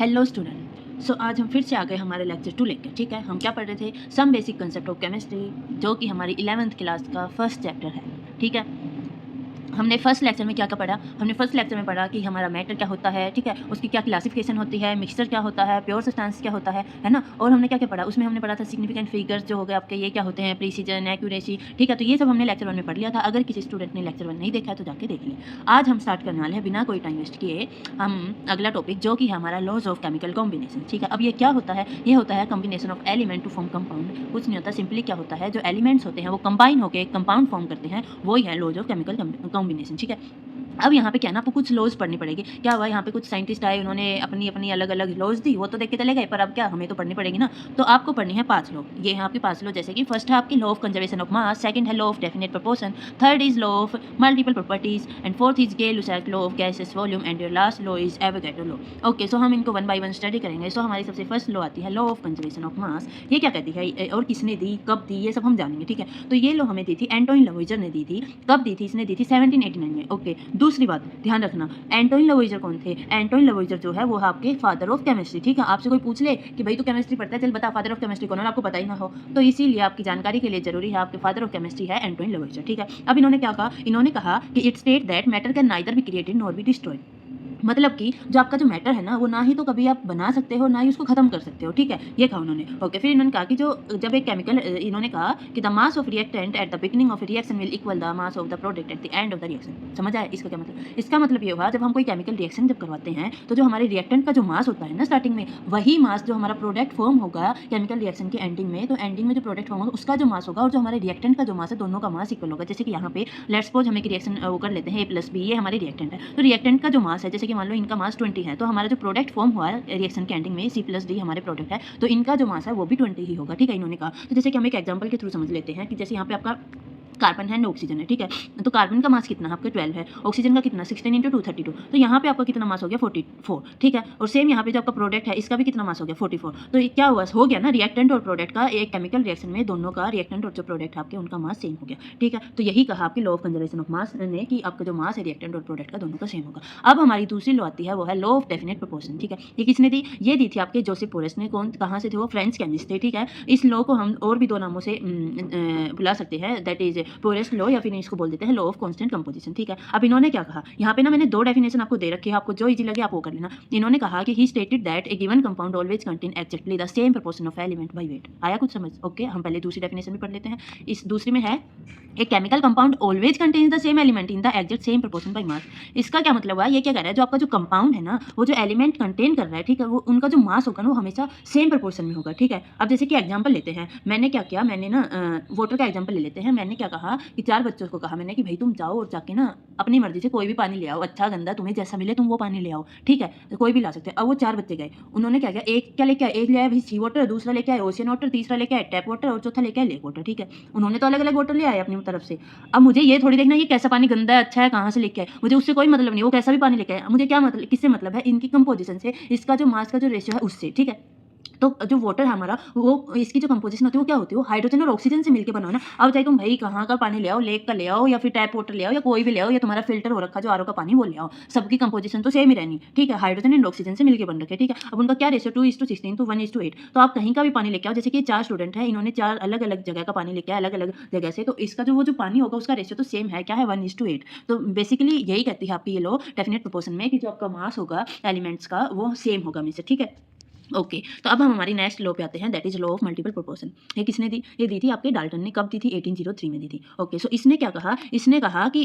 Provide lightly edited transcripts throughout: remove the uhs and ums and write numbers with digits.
Hello student. आज हम फिर से आ गए हमारे लेक्चर 2 लेकर। ठीक है, हम क्या पढ़ रहे थे? Some basic concept of chemistry, जो कि हमारी 11th क्लास का फर्स्ट चैप्टर है। ठीक है, हमने फर्स्ट लेक्चर में क्या क्या पढ़ा? हमने फर्स्ट लेक्चर में पढ़ा कि हमारा मैटर क्या होता है, ठीक है, उसकी क्या क्लासिफिकेशन होती है, मिक्सचर क्या होता है, प्योर सब्सटेंस क्या होता है ना। और हमने क्या क्या पढ़ा? उसमें हमने पढ़ा था सिग्निफिकेंट फिगर्स जो हो गए आपके, ये क्या होते हैं, प्रिसीजन, एक्यूरेसी। ठीक है, तो ये सब हमने लेक्चर 1 में पढ़ लिया था। अगर किसी स्टूडेंट ने लेक्चर 1 नहीं देखा है तो जाके देख लें। आज हम स्टार्ट करने वाले हैं बिना कोई टाइम वेस्ट किए हम अगला टॉपिक, जो कि हमारा लॉज ऑफ केमिकल कॉम्बिनेशन। ठीक है, अब ये क्या होता है? ये होता है combination of element to form compound. कुछ नहीं होता, सिंपली क्या होता है, जो एलिमेंट्स होते हैं वो कंबाइन होकर कंपाउंड फॉर्म करते हैं, वो ही है लॉज ऑफ केमिकल कॉम्बिनेशन। ठीक है, अब यहाँ पे क्या ना, आपको कुछ लॉज पढ़नी पड़ेगी। क्या हुआ, यहाँ पे कुछ साइंटिस्ट आए, उन्होंने अपनी अपनी अलग अलग लॉज दी, वो तो देख के चले गए, पर अब क्या, हमें तो पढ़नी पड़ेगी ना। तो आपको पढ़नी है 5 लॉ। ये है आपके 5 लॉ, जैसे कि फर्स्ट है आपकी law of conservation of mass, second है law of definite proportion, third is law of multiple properties, and fourth is गay-Lussac law of gases volume, and your last law is Avogadro law. Okay, so हम इनको 1 bye 1 study करेंगे। सो हमारी सबसे first law आती है law of conservation of मास। ये क्या कहती है और किसने दी, कब दी, ये सब हम जानेंगे। ठीक है, तो ये लॉ हमें दी थी एंटोइन लवोइजर ने दी थी। कब दी थी? इसने दी थी 1789 में। ओके, दूसरी बात ध्यान रखना, एंटोइन लवोइजर कौन थे? एंटोइन लवोइजर जो है वो है आपके फादर ऑफ केमिस्ट्री। ठीक है, आपसे कोई पूछ ले कि भाई तू केमिस्ट्री पढ़ता है, चल बता फादर ऑफ केमिस्ट्री कौन है, आपको पता ही ना हो, तो इसीलिए आपकी जानकारी के लिए जरूरी है, आपके फादर ऑफ केमिस्ट्री है एंटोइन लवोइजर। ठीक है, अब इन्होंने क्या कहा? इन्होंने कहा कि it state that matter can neither be created nor be destroyed. मतलब कि जो आपका जो मैटर है ना, वो ना ही तो कभी आप बना सकते हो, ना ही उसको खत्म कर सकते हो। ठीक है, ये कहा उन्होंने। ओके, फिर इन्होंने कहा कि जो जब एक केमिकल, इन्होंने कहा कि the mass of reactant at the beginning of reaction will equal the mass of the product at the end of the reaction. समझ आया इसका क्या मतलब? इसका मतलब ये हुआ, जब हम कोई केमिकल रिएक्शन जब करवाते हैं, तो जो हमारे रिएक्टेंट का जो मास होता है ना स्टार्टिंग में, वही मास जो हमारा प्रोडक्ट फॉर्म होगा केमिकल रिएक्शन के एंडिंग में, तो एंडिंग में जो प्रोडक्ट फॉर्म होगा उसका जो मास होगा, और जो हमारे रिएक्टेंट का जो मास है, दोनों का मास इक्वल होगा। जैसे कि यहाँ पे लेट्स सपोज हम एक रिएक्शन वो कर लेते हैं, A+B, ये हमारे रिएक्टेंट है, तो रिएक्टेंट का जो मास है, जैसे कि मान लो इनका मास 20 है, तो हमारा जो प्रोडक्ट फॉर्म हुआ है रिएक्शन के एंडिंग में, C+D हमारे प्रोडक्ट है, तो इनका जो मास है वो भी 20 ही होगा। ठीक है, इन्होंने कहा। तो जैसे कि हम एक एग्जांपल के थ्रू समझ लेते हैं कि जैसे यहाँ पे आपका कार्बन है, ऑक्सीजन है। ठीक है, तो कार्बन का मास कितना है आपका 12 है, ऑक्सीजन का कितना 16 × 2 32, तो यहाँ पे आपका कितना मास हो गया 44। ठीक है, और सेम यहाँ पे जो आपका प्रोडक्ट है, इसका भी कितना मास हो गया 44। तो ये क्या हुआ, हो गया ना, रिएक्टेंट और प्रोडक्ट का एक केमिकल रिएक्शन में दोनों का, रिएक्टेंट और जो प्रोडक्ट है आपके, उनका मास सेम हो गया। ठीक है, तो यही कहा आपकी लॉ ऑफ कंजर्वेशन ऑफ मास ने कि आपका जो मास है रिएक्टेंट और प्रोडक्ट का, दोनों का सेम होगा। अब हमारी दूसरी लॉ आती है, वो है लॉ ऑफ डेफिनेट प्रोपोर्शन। ठीक है, ये किसने दी? ये दी थी आपके जोसेफ पोरेस ने। कौन, कहाँ से थे वो? फ्रेंच केमिस्ट थे। ठीक है, इस लॉ को हम और भी 2 नामों से बुला सकते हैं, दैट इज पोरेस लॉ, या फिर इसको बोल देते हैं लॉ ऑफ कांस्टेंट कंपोजिशन। ठीक है, अब इन्होंने क्या कहा, यहाँ पे ना मैंने 2 डेफिनेशन आपको दे रखी है, आपको जो इजी लगे आप वो कर लेना। इन्होंने कहा कि ही stated that A given compound always contain exactly the same proportion of element by weight. आया कुछ समझ? ओके, हम पहले दूसरी डेफिनेशन भी पढ़ लेते हैं। इस दूसरी में है a chemical compound always contains the same element in the exact same proportion by mass. इसका क्या मतलब हुआ? ये क्या कह रहा है, जो आपका जो कंपाउंड है ना, वो जो एलिमेंट कंटेन कर रहा है, ठीक है, वो उनका जो मास होगा ना, वो हमेशा सेम प्रोपोर्शन में होगा। ठीक है, अब जैसे कि एग्जांपल लेते हैं, मैंने क्या किया, मैंने ना वाटर का एग्जांपल ले लेते हैं। मैंने क्या कहा कि 4 बच्चों को कहा मैंने कि भाई तुम जाओ और जाके ना अपनी मर्जी से कोई भी पानी ले आओ, अच्छा गंदा तुम्हें जैसा मिले तुम वो पानी ले आओ। ठीक है, तो कोई भी ला सकते हैं। अब वो 4 बच्चे गए, उन्होंने क्या किया, एक क्या लेके आए, एक ले आया भाई सी वाटर, दूसरा लेके आया ओशियन वाटर, तीसरा लेके आया टैप वाटर, और चौथा लेके आया लेक वाटर। ठीक है, उन्होंने तो अलग अलग वाटर ले आए अपनी तरफ से। अब मुझे ये थोड़ी देखना ये कैसा पानी गंदा है अच्छा है कहाँ से लेके आए, मुझे उससे कोई मतलब नहीं, वो कैसा भी पानी लेके आए, मुझे क्या मतलब, किससे मतलब है, इनकी कंपोजिशन से, इसका जो मास का जो रेशियो है उससे। ठीक है, तो जो वाटर है हमारा, वो इसकी जो कंपोजिशन होती है वो क्या होती है, वो हाइड्रोजन और ऑक्सीजन से मिलकर बना है ना। अब चाहे तुम भाई कहाँ का पानी ले आओ, लेक का ले आओ, या फिर टैप वाटर ले आओ, या कोई भी ले आओ, या तुम्हारा फिल्टर हो रखा जो आरओ का पानी वो ले आओ, सबकी कंपोजिशन तो सेम ही रहनी। ठीक है, हाइड्रोजन एंड ऑक्सीजन से मिलकर बन रखे। ठीक है, अब उनका क्या रेशियो 2:16 तो 1:8। तो आप कहीं का भी पानी लेके आओ, जैसे कि 4 स्टूडेंट है, इन्होंने 4 अलग अलग जगह का पानी लेके आया, अलग अलग जगह से, तो इसका जो वो जो पानी होगा उसका रेशियो तो सेम है, क्या है 1:8। तो बेसिकली यही कहती है आपकी ये लो डेफिनेट प्रोपोर्शन में, कि जो आपका मास होगा एलिमेंट्स का वो सेम होगा में से। ठीक है, ओके, तो अब हम हमारी नेक्स्ट लॉ पे आते हैं, that is law of multiple proportion. ये किसने दी? ये दी थी आपके डाल्टन ने। कब दी थी? 1803 में दी थी। ओके, सो इसने क्या कहा, इसने कहा कि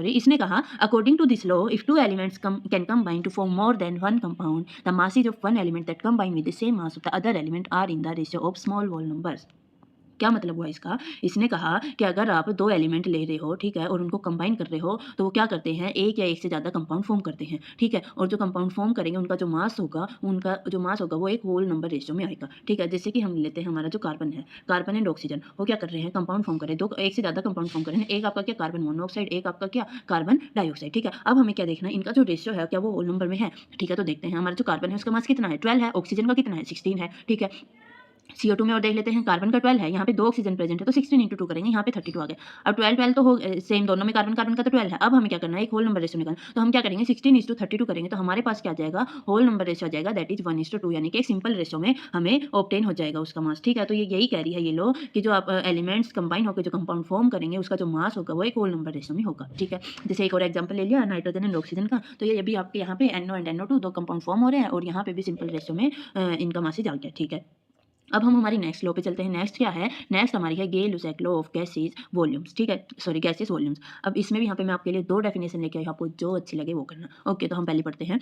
इसने कहा according to this law if 2 elements can combine to form more than 1 compound, the masses of one element that combine with the same mass of the other element are in the ratio of small whole numbers. क्या मतलब हुआ इसका? इसने कहा कि अगर आप 2 element ले रहे हो, ठीक है, और उनको कंबाइन कर रहे हो, तो वो क्या करते हैं, एक या एक से ज़्यादा कंपाउंड फॉर्म करते हैं। ठीक है, और जो कंपाउंड फॉर्म करेंगे उनका जो मास होगा, वो एक होल नंबर रेशियो में आएगा। ठीक है, जैसे कि हम लेते हैं हमारा जो कार्बन है, कार्बन एंड ऑक्सीजन, वो क्या कर रहे हैं, कंपाउंड फॉर्म कर रहे हैं, 2 एक से ज़्यादा कंपाउंड फॉर्म कर रहे हैं। एक आपका क्या कार्बन मोनोऑक्साइड, एक आपका क्या कार्बन डाइऑक्साइड। ठीक है, अब हमें क्या देखना है, इनका जो रेशियो है क्या वो होल नंबर में है। ठीक है, तो देखते हैं हमारा जो कार्बन है उसका मास कितना है 12 है, ऑक्सीजन का कितना है 16 है। ठीक है, CO2 में और देख लेते हैं कार्बन का 12 है, यहाँ पे 2 ऑक्सीजन प्रेजेंट है तो 16 × 2 करेंगे, यहाँ पे 32 आ गया। अब 12 तो हो सेम दोनों में कार्बन कार्बन का तो 12 है। अब हमें क्या करना है, एक होल नंबर रेशियो निकालना। तो हम क्या करेंगे 16:32 करेंगे तो हमारे पास क्या आ जाएगा, होल नंबर रेशियो आ जाएगा दैट इज 1:2 यानी कि एक सिंपल रेशियो में हमें ऑब्टेन हो जाएगा उसका मास। ठीक है, तो ये यही कह रही है ये लो कि जो आप एलिमेंट्स कंबाइन होकर जो कंपाउंड फॉर्म करेंगे उसका जो मास होगा वो एक होल नंबर रेशियो में होगा। ठीक है, जैसे एक और एग्जाम्पल ले लिया नाइट्रोजन एंड ऑक्सीजन का, तो ये अभी आपके यहाँ पे NO एंड NO2 दो कंपाउंड फॉर्म हो रहे हैं और यहाँ पे भी सिंपल रेशियो में इनका मासेज आ गया। ठीक है, अब हम हमारी नेक्स्ट लॉ पे चलते हैं। नेक्स्ट क्या है, नेक्स्ट हमारी है गेल-लुसाक लॉ ऑफ गैसेस वॉल्यूम्स। ठीक है, सॉरी गैसेस वॉल्यूम्स। अब इसमें भी यहाँ पे मैं आपके लिए 2 डेफिनेशन लेके आई, आपको जो अच्छी लगे वो करना। ओके, तो हम पहले पढ़ते हैं।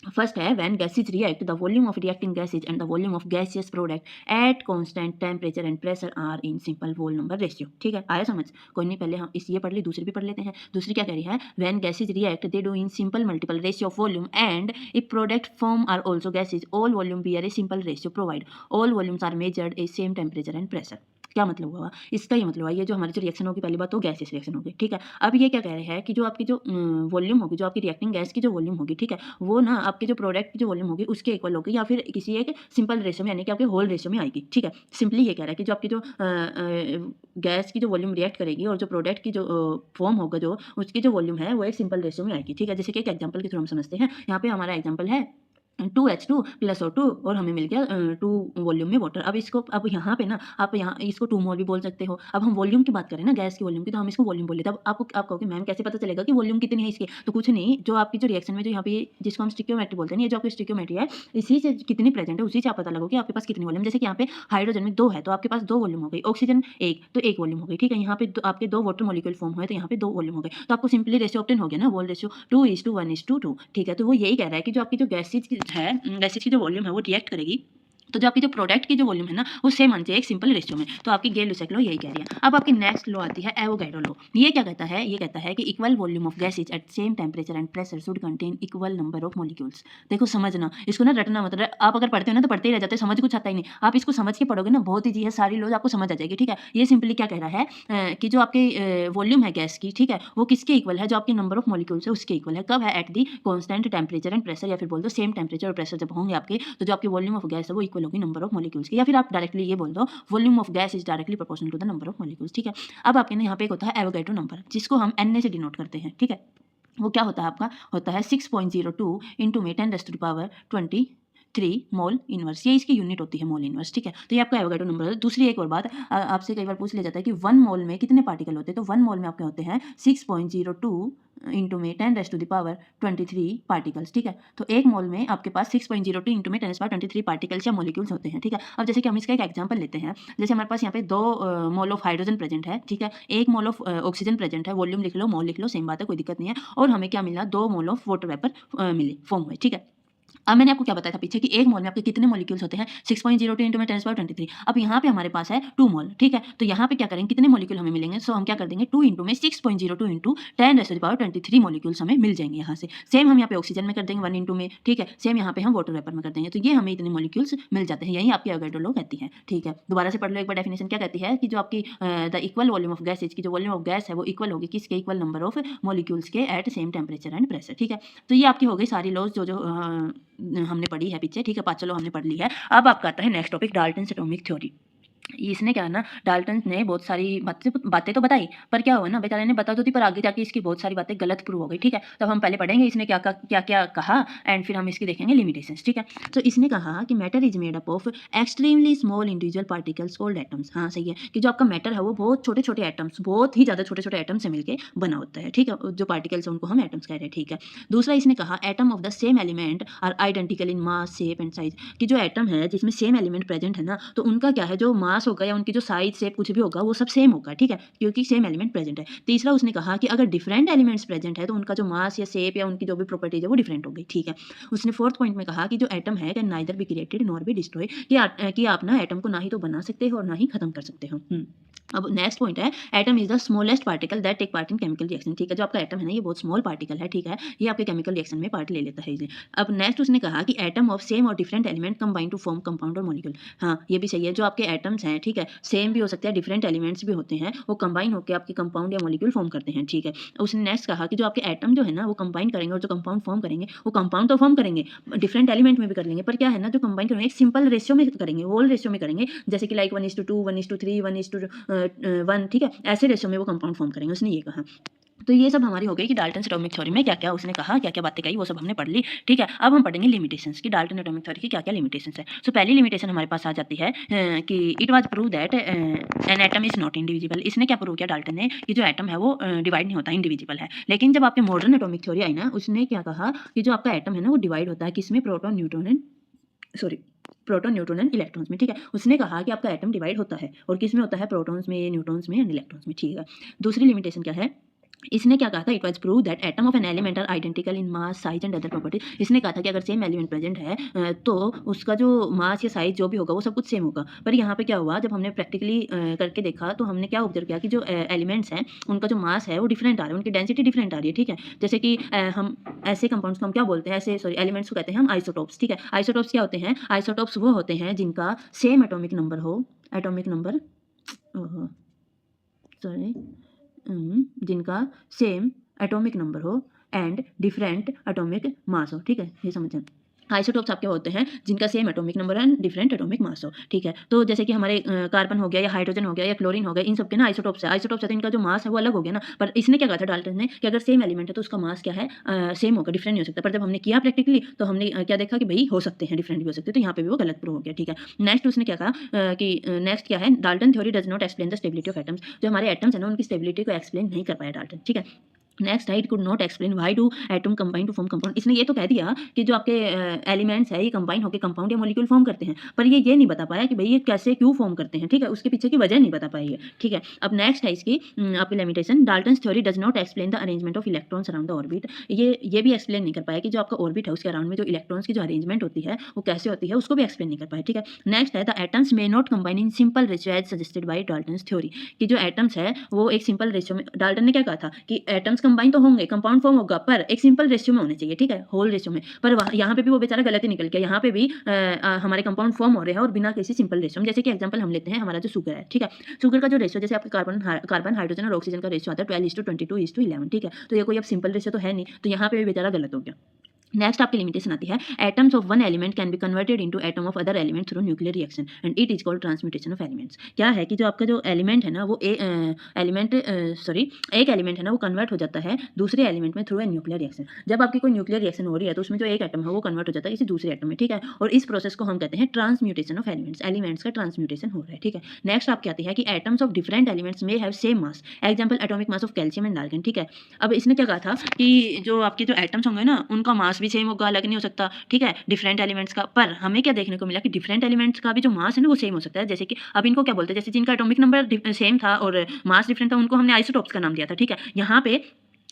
फर्स्ट है when gases react the volume of reacting gases and the volume of gaseous product at constant temperature and pressure are in simple whole number ratio। ठीक है, आया समझ? कोई नहीं, पहले हम इस ये पढ़ ली, दूसरी भी पढ़ लेते हैं। दूसरी क्या कह रही है, when gases react they do in simple multiple ratio of volume and if product form are also gases all volume bear a simple ratio provide all volumes are measured at same temperature and pressure। क्या मतलब हुआ इसका, ये मतलब हुआ ये जो हमारी जो रिएक्शन होगी पहली बात तो गैसेस रिएक्शन होगी। ठीक है, अब ये क्या कह रहे हैं कि जो आपकी जो वॉल्यूम होगी, जो आपकी रिएक्टिंग गैस की जो वॉल्यूम होगी, ठीक है, वो ना आपके जो प्रोडक्ट की जो वॉल्यूम होगी उसके इक्वल होगी या फिर किसी एक सिंपल रेशियो में यानी कि आपके होल रेशियो में आएगी। ठीक है, सिंपली ये कह रहा है कि जो आपकी जो गैस की जो वॉल्यूम रिएक्ट करेगी और जो प्रोडक्ट की जो फॉर्म होगा जो उसकी जो वॉल्यूम है वो एक सिंपल रेशियो में आएगी। ठीक है, जैसे कि एक एग्जाम्पल के थ्रू हम समझते हैं। यहाँ पे हमारा एग्जाम्पल है 2H2 प्लस O2 और हमें मिल गया 2 वॉल्यूम में वाटर। अब इसको अब यहाँ पे ना आप यहाँ इसको 2 मोल भी बोल सकते हो। अब हम वॉल्यूम की बात करें ना गैस की वॉल्यूम की, तो हम इसको वॉल्यूम बोल लेते हैं। अब आप कहोगे मैम कैसे पता चलेगा कि वॉल्यूम कितनी है इसकी, तो कुछ नहीं, जो आपकी जो रिएक्शन में जो यहाँ पे जिसको हम स्टिक्योमेट्री बोलते हैं, ये जो आपकी स्टिक्योमेट्री है इसी से कितनी प्रेजेंट है उसी से आप पता लगो कि आपके पास कितनी वॉल्यूम। जैसे कि यहाँ पे हाइड्रोजन में 2 है तो आपके पास 2 वॉल्यूम हो गई, ऑक्सीजन 1 तो 1 वॉल्यूम हो गई। ठीक है, यहाँ पे आपके 2 वाटर मॉलिक्यूल फॉर्म हुए तो यहाँ पे 2 वॉल्यूम हो गए, तो आपको सिंपली रेशियो ऑब्टेन हो गया ना, वॉल रेशियो 2:1:2। ठीक है, तो वो यही कह रहा है कि जो आपकी जो गैसेज है गैसेज की जो वॉल्यूम है वो रिएक्ट करेगी तो जो आपकी जो प्रोडक्ट की जो वॉल्यूम है ना वो सेम आनी चाहिए एक सिंपल रेशियो में। तो आपकी गेल-लुसाक लॉ यही कह रही है। अब आपकी नेक्स्ट लॉ आती है एवोगैड्रो लॉ। ये क्या कहता है, ये कहता है कि equal volume of gases eight same temperature and pressure should contain equal number of molecules. देखो समझना, इसको ना रटना मत, आप अगर पढ़ते हो ना तो पढ़ते ही रह जाते, समझ कुछ आता ही नहीं। आप इसको समझ के पढ़ोगे ना बहुत ईजी है, सारी लॉज आपको समझ आ जाएगी। ठीक है, ये सिंपली क्या कह रहा है कि जो आपके वॉल्यूम है गैस की, ठीक है, वो किसके इक्वल है, जो आपके नंबर ऑफ मॉलिक्यूल्स है उसके इक्वल है। कब है, at the constant temperature and pressure, या फिर बोल दो सेम टेम्परेचर और प्रेशर जब होंगे आपके तो जो आपकी वॉल्यूम ऑफ गैस है वो इक्वल होगी नंबर ऑफ मॉलिक्यूल्स की, या फिर आप डायरेक्टली ये बोल दो volume of gas is directly proportional to the number of molecules. ठीक है, अब आपके ना यहाँ पे एक होता है एवोगैड्रो नंबर जिसको हम Na से डिनोट करते हैं। ठीक है, वो क्या होता है आपका, होता है 6.02 इंटू में 10⁻23 मोल इनवर्स, ये इसकी यूनिट होती है मोल इनवर्स। ठीक है, तो ये आपका एवोगैड्रो नंबर है। दूसरी एक और बात, आपसे कई बार पूछ लिया जाता है कि 1 मोल में कितने पार्टिकल होते हैं, तो 1 मोल में आपके होते हैं 6.02 इंटू में 10⁻23 पार्टिकल्स। ठीक है, तो एक मोल में आपके पास 6.02 इंटू में 10⁻23 पार्टिकल्स या मॉलिक्यूल्स होते हैं। ठीक है, अब जैसे कि हम इसका एक एग्जांपल लेते हैं, जैसे हमारे पास यहाँ पे 2 मोल ऑफ हाइड्रोजन प्रेजेंट है। ठीक है, 1 मोल ऑफ ऑक्सीजन प्रेजेंट है, वॉल्यूम लिख लो, मोल लिख लो, सेम बात है, कोई दिक्कत नहीं है। और हमें क्या मिला, 2 मोल ऑफ वाटर वेपर मिले, फॉर्म हुए। ठीक है, अब मैंने आपको क्या बताया था पीछे कि एक मोल में आपके कितने मॉलिक्यूल्स होते हैं, 6.02 इंटू में 10⁻23। अब यहाँ पे हमारे पास है 2 मोल। ठीक है, तो यहाँ पे क्या करेंगे, कितने मॉलिक्यूल हमें मिलेंगे, सो हम क्या कर देंगे 2 इंटू में 6.02 इंटू 10⁻23 मॉलिक्यूल्स हमें मिल जाएंगे यहाँ से। सेम हम यहाँ पे ऑक्सीजन में कर देंगे 1 इंटू में। ठीक है, सेम यहाँ पे हम वाटर वेपर में कर देंगे, तो ये हमें इतने मॉलिक्यूल्स मिल जाते हैं, यही आपकी एवोगैड्रो लॉ कहती है। ठीक है, दोबारा से पढ़ लो एक बार डेफिनेशन, क्या कहती है कि जो आपकी the equal volume of gases की जो वॉल्यूम ऑफ गैस है वो इक्वल होगी किसके, इक्वल नंबर ऑफ मॉलिक्यूल्स के at same temperature and pressure. ठीक है, तो ये आपकी हो गई सारी लॉज जो हमने पढ़ी है पीछे। ठीक है, 5 चलो हमने पढ़ ली है। अब आपका आता है next topic Dalton's atomic theory. इसने क्या है ना, डाल्टन ने बहुत सारी बातें तो बताई, पर क्या हुआ ना, बेचारे ने बता तो दी पर आगे जाके इसकी बहुत सारी बातें गलत प्रूव हो गई। ठीक है, तो हम पहले पढ़ेंगे इसने क्या क्या कहा एंड फिर हम इसकी देखेंगे लिमिटेशंस। ठीक है, तो इसने कहा कि matter is made up of extremely small individual particles called atoms. हाँ सही है, कि जो आपका मैटर है वो बहुत छोटे छोटे एटम्स, बहुत ही ज़्यादा छोटे छोटे एटम्स से मिलकर बना होता है। ठीक है, जो पार्टिकल्स हैं उनको हम एटम्स कह रहे हैं। ठीक है, दूसरा इसने कहा atom of the same element are identical in mass shape and size, कि जो एटम है जिसमें सेम एलिमेंट प्रेजेंट है ना, तो उनका क्या है, जो मास होगा या उनकी जो साइज शेप कुछ भी होगा वो सब सेम होगा। ठीक है, क्योंकि सेम एलिमेंट प्रेजेंट है। तीसरा उसने कहा कि अगर डिफरेंट एलिमेंट्स प्रेजेंट है तो उनका जो मास या शेप या उनकी जो भी प्रॉपर्टीज है वो डिफरेंट होगी। ठीक है, उसने 4th पॉइंट में कहा कि जो एटम है can neither be created nor be destroy, कि आप ना एटम को ना ही तो बना सकते हो और ना ही खत्म कर सकते हो। अब नेक्स्ट पॉइंट है, atom is the smallest particle that take part in chemical reaction. ठीक है, जो आपका एटम है ना ये बहुत स्मॉल पार्टिकल है, ठीक है, ये आपके केमिकल रिएक्शन में पार्ट ले लेता है इसे। अब नेक्स्ट उसने कहा कि एटम ऑफ सेम और different element combine to form compound और मॉलिक्यूल। हाँ, ये भी सही है, जो आपके एटम्स हैं, ठीक है, सेम भी हो सकते हैं, डिफरेंट एलिमेंट्स भी होते हैं, वो कंबाइन होकर आपके कंपाउंड या मॉलिक्यूल फॉर्म करते हैं। ठीक है, उसने नेक्स्ट कहा कि जो आपके एटम जो है ना वो कंबाइन करेंगे और जो कंपाउंड फॉर्म करेंगे वो कंपाउंड तो फॉर्म करेंगे, डिफरेंट एलिमेंट में भी कर लेंगे, पर क्या है ना जो कंबाइन करेंगे एक सिंपल रेशियो में करेंगे, होल रेशियो में करेंगे, जैसे कि लाइक 1:2, 1:3, 1:1, ठीक है, ऐसे रेशियो में वो कंपाउंड फॉर्म करेंगे, उसने ये कहा। तो ये सब हमारी हो गई कि डाल्टन एटॉमिक थ्योरी में क्या क्या उसने कहा, क्या क्या बातें कही, वो सब हमने पढ़ ली। ठीक है, अब हम पढ़ेंगे लिमिटेशंस कि डाल्टन एटॉमिक थ्योरी की क्या क्या लिमिटेशंस है। सो पहली लिमिटेशन हमारे पास आ जाती है कि it was prove that an atom is not indivisible. इसने क्या प्रूव किया डाल्टन ने कि जो एटम है वो डिवाइड नहीं होता, इंडिविजिबल है। लेकिन जब आपके मॉडर्न एटॉमिक थ्योरी आई ना, उसने क्या कहा कि जो आपका एटम है ना वो डिवाइड होता है किसमें, प्रोटॉन न्यूट्रॉन एंड इलेक्ट्रॉन्स में। ठीक है, उसने कहा कि आपका एटम डिवाइड होता है और किस में होता है, प्रोटॉन्स में, न्यूट्रॉन्स में एंड इलेक्ट्रॉन्स में। ठीक है, दूसरी लिमिटेशन क्या है, इसने क्या कहा था, it was prove that atom of an element are identical in mass, size and other properties. इसने कहा था कि अगर सेम एलिमेंट प्रेजेंट है तो उसका जो मास या साइज जो भी होगा वो सब कुछ सेम होगा। पर यहाँ पे क्या हुआ, जब हमने प्रैक्टिकली करके देखा तो हमने क्या ऑब्जर्व किया कि जो एलिमेंट्स हैं उनका जो मास है वो डिफरेंट आ रहा है, उनकी डेंसिटी डिफरेंट आ रही है। ठीक है, जैसे कि हम ऐसे कंपाउंड्स को हम क्या बोलते हैं, ऐसे एलिमेंट्स को कहते हैं हम आइसोटोप्स। ठीक है, आइसोटोप्स क्या होते हैं, आइसोटोप्स वो होते हैं जिनका सेम एटॉमिक नंबर हो, जिनका सेम एटॉमिक नंबर हो एंड डिफरेंट एटॉमिक मास हो। ठीक है, ये समझें। आइसोटोप्स आपके होते हैं जिनका same atomic number and different atomic mass हो। ठीक है, तो जैसे कि हमारे कार्बन हो गया या हाइड्रोजन हो गया या क्लोरीन हो गया, इन सब के ना आइसोटोप्स है। आइसोटोप्स है तो इनका जो मास है वो अलग हो गया ना। पर इसने क्या कहा था डाल्टन ने कि अगर सेम एलिमेंट है तो उसका मास क्या है, सेम होगा, डिफरेंट नहीं हो सकता। पर जब हमने किया प्रैक्टिकली तो हमने क्या देखा कि भाई हो सकते हैं, डिफरेंट भी हो सकते हैं, तो यहाँ पे भी वो गलत प्रूव हो गया। ठीक है, नेक्स्ट उसने क्या कहा कि नेक्स्ट क्या है, Dalton theory does not explain the stability of atoms. जो हमारे एटम्स है ना उनकी स्टेबिलिटी को एक्सप्लेन नहीं कर पाया डाल्टन। ठीक है, नेक्स्ट है, it could not explain why do atom combine to form compound. इसने ये तो कह दिया कि जो आपके एलिमेंट्स है ये कंबाइन होकर कंपाउंड या मॉलिक्यूल फॉर्म करते हैं, पर ये नहीं बता पाया कि भाई ये कैसे क्यों फॉर्म करते हैं। ठीक है, उसके पीछे की वजह नहीं बता पाई है। ठीक है, अब नेक्स्ट है इसकी आपकी limitation, Dalton's theory does not explain the arrangement of electrons around the orbit. ये भी एक्सप्लेन नहीं कर पाया कि जो आपका ऑर्बिट है उसके अराउंड में जो इलेक्ट्रॉन्स की जो अरेंजमेंट होती है वो कैसे होती है, उसको भी एक्सप्लेन नहीं कर पाया। ठीक है, नेक्स्ट है, the atoms may not combine in simple ratio as suggested by Dalton's theory. कि जो एटम्स है वो एक सिंपल रेशियो में, डाल्टन ने क्या कहा था कि एटम्स कंबाइन तो होंगे, कंपाउंड फॉर्म होगा, पर एक सिंपल रेशियो में होने चाहिए। ठीक है, होल रेशियो में। पर यहाँ पे भी वो बेचारा गलत ही निकल गया, यहाँ पे भी हमारे कंपाउंड फॉर्म हो रहे हैं और बिना किसी सिंपल रेशियो में। जैसे कि एग्जांपल हम लेते हैं हमारा जो शुगर है। ठीक है, शुगर का जो रेशियो, जैसे आपके कार्बन हाइड्रोजन और ऑक्सीजन का रेशियो आता है 12:22:11। ठीक है, तो ये कोई अब सिंपल रेशियो तो है नहीं, तो यहाँ पे भी बेचारा गलत हो गया। नेक्स्ट आपकी लिमिटेशन आती है, atoms of one element can be converted into atom of other element through nuclear reaction and it is called transmutation of elements. क्या है कि जो आपका जो एलिमेंट है ना वो एक एलिमेंट है ना वो कन्वर्ट हो जाता है दूसरे एलिमेंट में थ्रू ए न्यूक्लियर रिएक्शन। जब आपकी कोई न्यूक्लियर रिएक्शन हो रही है तो उसमें जो एक एटम है वो कन्वर्ट हो जाता है किसी दूसरे एटम में। ठीक है, और इस प्रोसेस को हम कहते हैं ट्रांसम्यूटेशन ऑफ एलिमेंट्स। एलिमेंट्स का ट्रांसम्यूटेशन हो रहा है। ठीक है, नेक्स्ट आपकी आती है कि atoms of different elements may have same mass, example atomic mass of calcium and argon. ठीक है, अब इसने क्या कहा था कि जो आपके जो एटम्स होंगे ना उनका मास भी सेम होगा, अलग नहीं हो सकता। ठीक है, डिफरेंट एलिमेंट्स का। पर हमें क्या देखने को मिला कि डिफरेंट एलिमेंट्स का भी जो मास है ना वो सेम हो सकता है। जैसे कि अब इनको क्या बोलते हैं, जैसे जिनका एटॉमिक नंबर सेम था और मास डिफरेंट था उनको हमने आइसोटोप्स का नाम दिया था। ठीक है, यहाँ पे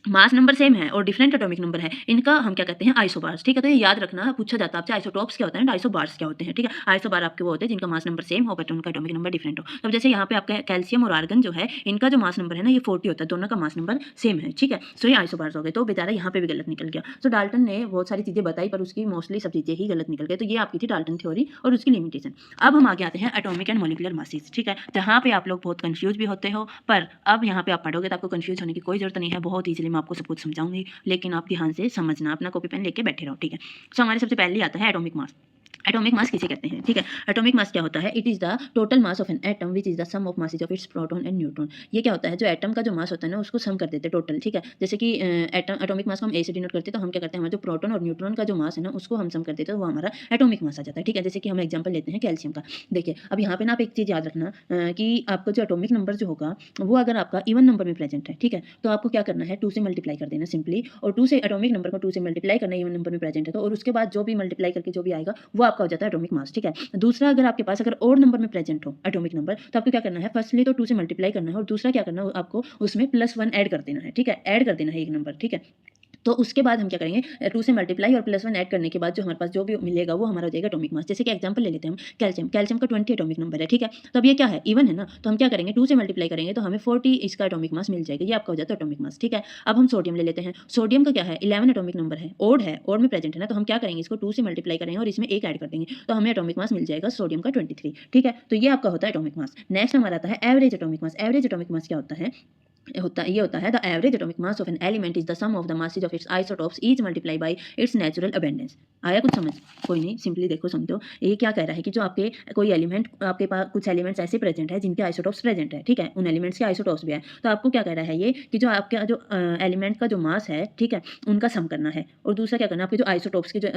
मास नंबर सेम है और डिफरेंट एटॉमिक नंबर है, इनका हम क्या कहते हैं, आइसोबार्स। ठीक है, तो ये याद रखना, पूछा जाता है आपसे आइसोटोप्स क्या होता है, आइसोबार्स क्या होते हैं। ठीक है, आइसोबार आपके वो होते हैं जिनका मास नंबर सेम हो बट उनका एटॉमिक नंबर डिफरेंट हो। तब जैसे यहाँ पे आपका कैल्शियम और आर्गन जो है इनका जो मास नंबर है ना ये 40 होता है, दोनों का मास नंबर सेम है। ठीक है, सो ये आइसोबार्स हो गए, तो बेचारा यहाँ पे भी गलत निकल गया। सो डाल्टन ने बहुत सारी चीज़ें बताई पर उसकी मोस्टली सब चीज़ें ही गलत निकल गई। तो ये आपकी थी डाल्टन थ्योरी और उसकी लिमिटेशन। अब हम आगे आते हैं एटॉमिक एंड मॉलिक्यूलर मासेस। ठीक है, जहाँ पे आप लोग बहुत कंफ्यूज भी होते हो, पर अब यहाँ पे आप पढ़ोगे तो आपको कंफ्यूज होने की कोई जरूरत नहीं है, बहुत ईजिली मैं आपको सब कुछ समझाऊंगी। लेकिन आप ध्यान से समझना, अपना कॉपी पेन लेके बैठे रहो। ठीक है, सो हमारे सबसे पहले आता है एटॉमिक मास। एटॉमिक मास किसे कहते हैं? ठीक है, एटॉमिक मास क्या होता है, it is the total mass of an atom which is the sum of masses of its proton and neutron. ये क्या होता है, जो एटम का जो मास होता है ना उसको सम कर देते हैं टोटल। ठीक है, जैसे कि एटॉमिक मास को हम ए से डिनोट करते हैं, तो हम क्या करते हैं, हमारा जो प्रोटॉन और न्यूट्रॉन का जो मास है ना उसको हम सम कर देते हैं, तो वो हमारा एटॉमिक मास आ जाता है। ठीक है, जैसे कि हम एग्जाम्पल लेते हैं कैल्शियम का। देखिए अब यहाँ पे ना आप एक चीज़ याद रखना कि आपका जो एटॉमिक नंबर जो होगा वो अगर आपका इवन नंबर में प्रेजेंट है, ठीक है, तो आपको क्या करना है, 2 से मल्टीप्लाई कर देना सिंपली, और 2 से एटॉमिक नंबर को 2 से मल्टीप्लाई करना, इवन नंबर में प्रेजेंट है तो, और उसके बाद जो भी मल्टीप्लाई करके जो भी आएगा वो आपका हो जाता है एटॉमिक मास। ठीक है, दूसरा अगर आपके पास अगर और नंबर में प्रेजेंट हो एटॉमिक नंबर, तो आपको क्या करना है, फर्स्टली तो 2 से मल्टीप्लाई करना है और दूसरा क्या करना है, आपको उसमें +1 ऐड कर देना है। ठीक है, ऐड कर देना है एक नंबर। ठीक है, तो उसके बाद हम क्या करेंगे, 2 से मल्टीप्लाई और +1 ऐड करने के बाद जो हमारे पास जो भी मिलेगा वो हमारा हो जाएगा एटॉमिक मास। जैसे कि एग्जांपल ले लेते हैं हम कैल्शियम का 20 एटॉमिक नंबर है, ठीक है। तो अब ये क्या है, इवन है ना, तो हम क्या करेंगे, 2 से मल्टीप्लाई करेंगे तो हमें 40 इसका एटॉमिक मास मिल जाएगा। ये आपका हो जाता है एटॉमिक मास, ठीक है। अब हम सोडियम ले लेते हैं। सोडियम का क्या है, 11 एटॉमिक नंबर है, ओड में प्रेजेंट है ना, तो हम क्या करेंगे, इसको 2 से मल्टीप्लाई करेंगे और इसमें 1 ऐड कर देंगे तो हमें एटॉमिक मास मिल जाएगा सोडियम का 23, ठीक है। तो ये आपका होता है एटॉमिक मास। नेक्स्ट हमारा आता है average atomic mass. Average atomic mass क्या होता है, ये होता है the average atomic mass of an element is the sum of the masses of its isotopes each multiply by its natural abundance. आया कुछ समझ? कोई नहीं, सिंपली देखो समझो। ये क्या कह रहा है कि जो आपके कोई एलिमेंट, आपके पास कुछ एलिमेंट्स ऐसे प्रेजेंट है जिनके आइसोटॉप्स प्रेजेंट है, ठीक है, उन एलिमेंट्स के आइसोटॉप्स भी है। तो आपको क्या कह रहा है ये कि जो आपका जो एलिमेंट का जो मास है, ठीक है, उनका सम करना है। और दूसरा क्या करना है, आपके जो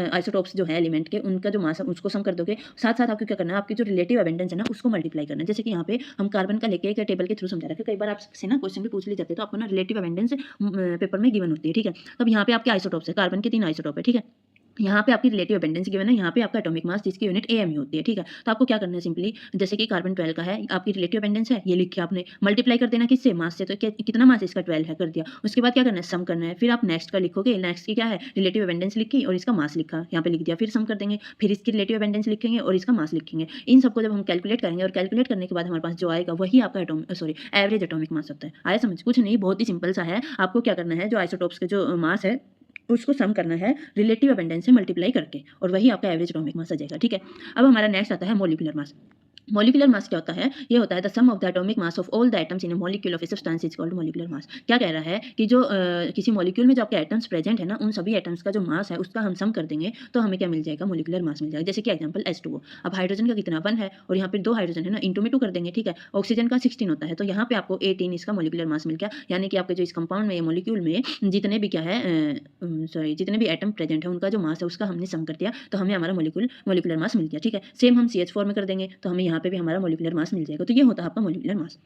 आइसोटॉप्स जो है एलिमेंट के, उनका जो मास है उसको सम कर दोगे। साथ साथ आपको क्या करना है, आपकी जो रिलेटिव अबेंडेंस है ना उसको मल्टीप्लाई करना है। जैसे कि यहाँ पे हम कार्बन का लेके एक टेबल के थ्रू समझा रखे, कई बार आपसे ना क्वेश्चन भी पूछ ली जाते हैं तो आपको ना रिलेटिव अबेंडेंस पेपर में गिवन होती है, ठीक है। तो अब यहाँ पे आपके आइसोटॉप्स है, कार्बन के 3 आइसोटॉप है, ठीक है। यहाँ पे आपकी रिलेटिव अबेंडेंस गिवन है, यहाँ पे आपका एटॉमिक मास जिसकी यूनिट एएमयू होती है, ठीक है। तो आपको क्या करना है, सिंपली जैसे कि कार्बन 12 का है, आपकी रिलेटिव अबेंडेंस है, ये लिख के आपने मल्टीप्लाई कर देना किससे, मास से। तो कितना मास इसका 12 है, कर दिया। उसके बाद क्या करना है, सम करना है। फिर आप नेक्स्ट का लिखोगे, नेक्स्ट की क्या है, रिलेटिव अबेंडेंस लिखी और इसका मास लिखा, यहाँ पे लिख दिया। फिर सम कर देंगे, फिर इसकी रिलेटिव अबेंडेंस लिखेंगे और इसका मास लिखेंगे। इन सबको जब हम कैलकुलेट करेंगे और कैलकुलेट करने के बाद हमारे पास जो आएगा वही आपका एवरेज एटॉमिक मास होता है। आया समझ? कुछ नहीं, बहुत ही सिंपल सा है। आपको क्या करना है, जो आइसोटॉप्स के जो मास है उसको सम करना है रिलेटिव अबेंडेंस से मल्टीप्लाई करके, और वही आपका एवरेज एटॉमिक मास आ जाएगा, ठीक है। अब हमारा नेक्स्ट आता है मॉलिक्यूलर मास। मॉलिक्यूलर मास क्या होता है, ये होता है the sum of the atomic mass of all the atoms in a molecule of a substance is called molecular mass. क्या कह रहा है कि जो किसी मॉलिक्यूल में जो आपके एटम्स प्रेजेंट है ना, उन सभी एटम्स का जो मास है उसका हम सम कर देंगे तो हमें क्या मिल जाएगा, मॉलिक्यूलर मास मिल जाएगा। जैसे कि एग्जांपल H2O। अब हाइड्रोजन का कितना 1 है और यहाँ पे 2 हाइड्रोजन है ना, इंटू में 2 कर देंगे, ठीक है। ऑक्सीजन का 16 होता है, तो यहाँ पे आपको 18 इसका मॉलिक्यूलर मास मिल गया। यानी कि आपके जो इस कंपाउंड में, ये मॉलिक्यूल में जितने भी क्या है, जितने भी एटम प्रेजेंट है उनका जो मास है उसका हमने सम कर दिया तो हमें हमारा मॉलिक्यूलर मास मिल गया, ठीक है। सेम हम CH4 में कर देंगे तो हमें यहाँ पे भी हमारा मॉलिक्यूलर मास मिल जाएगा। तो ये होता है आपका मॉलिक्यूलर मास।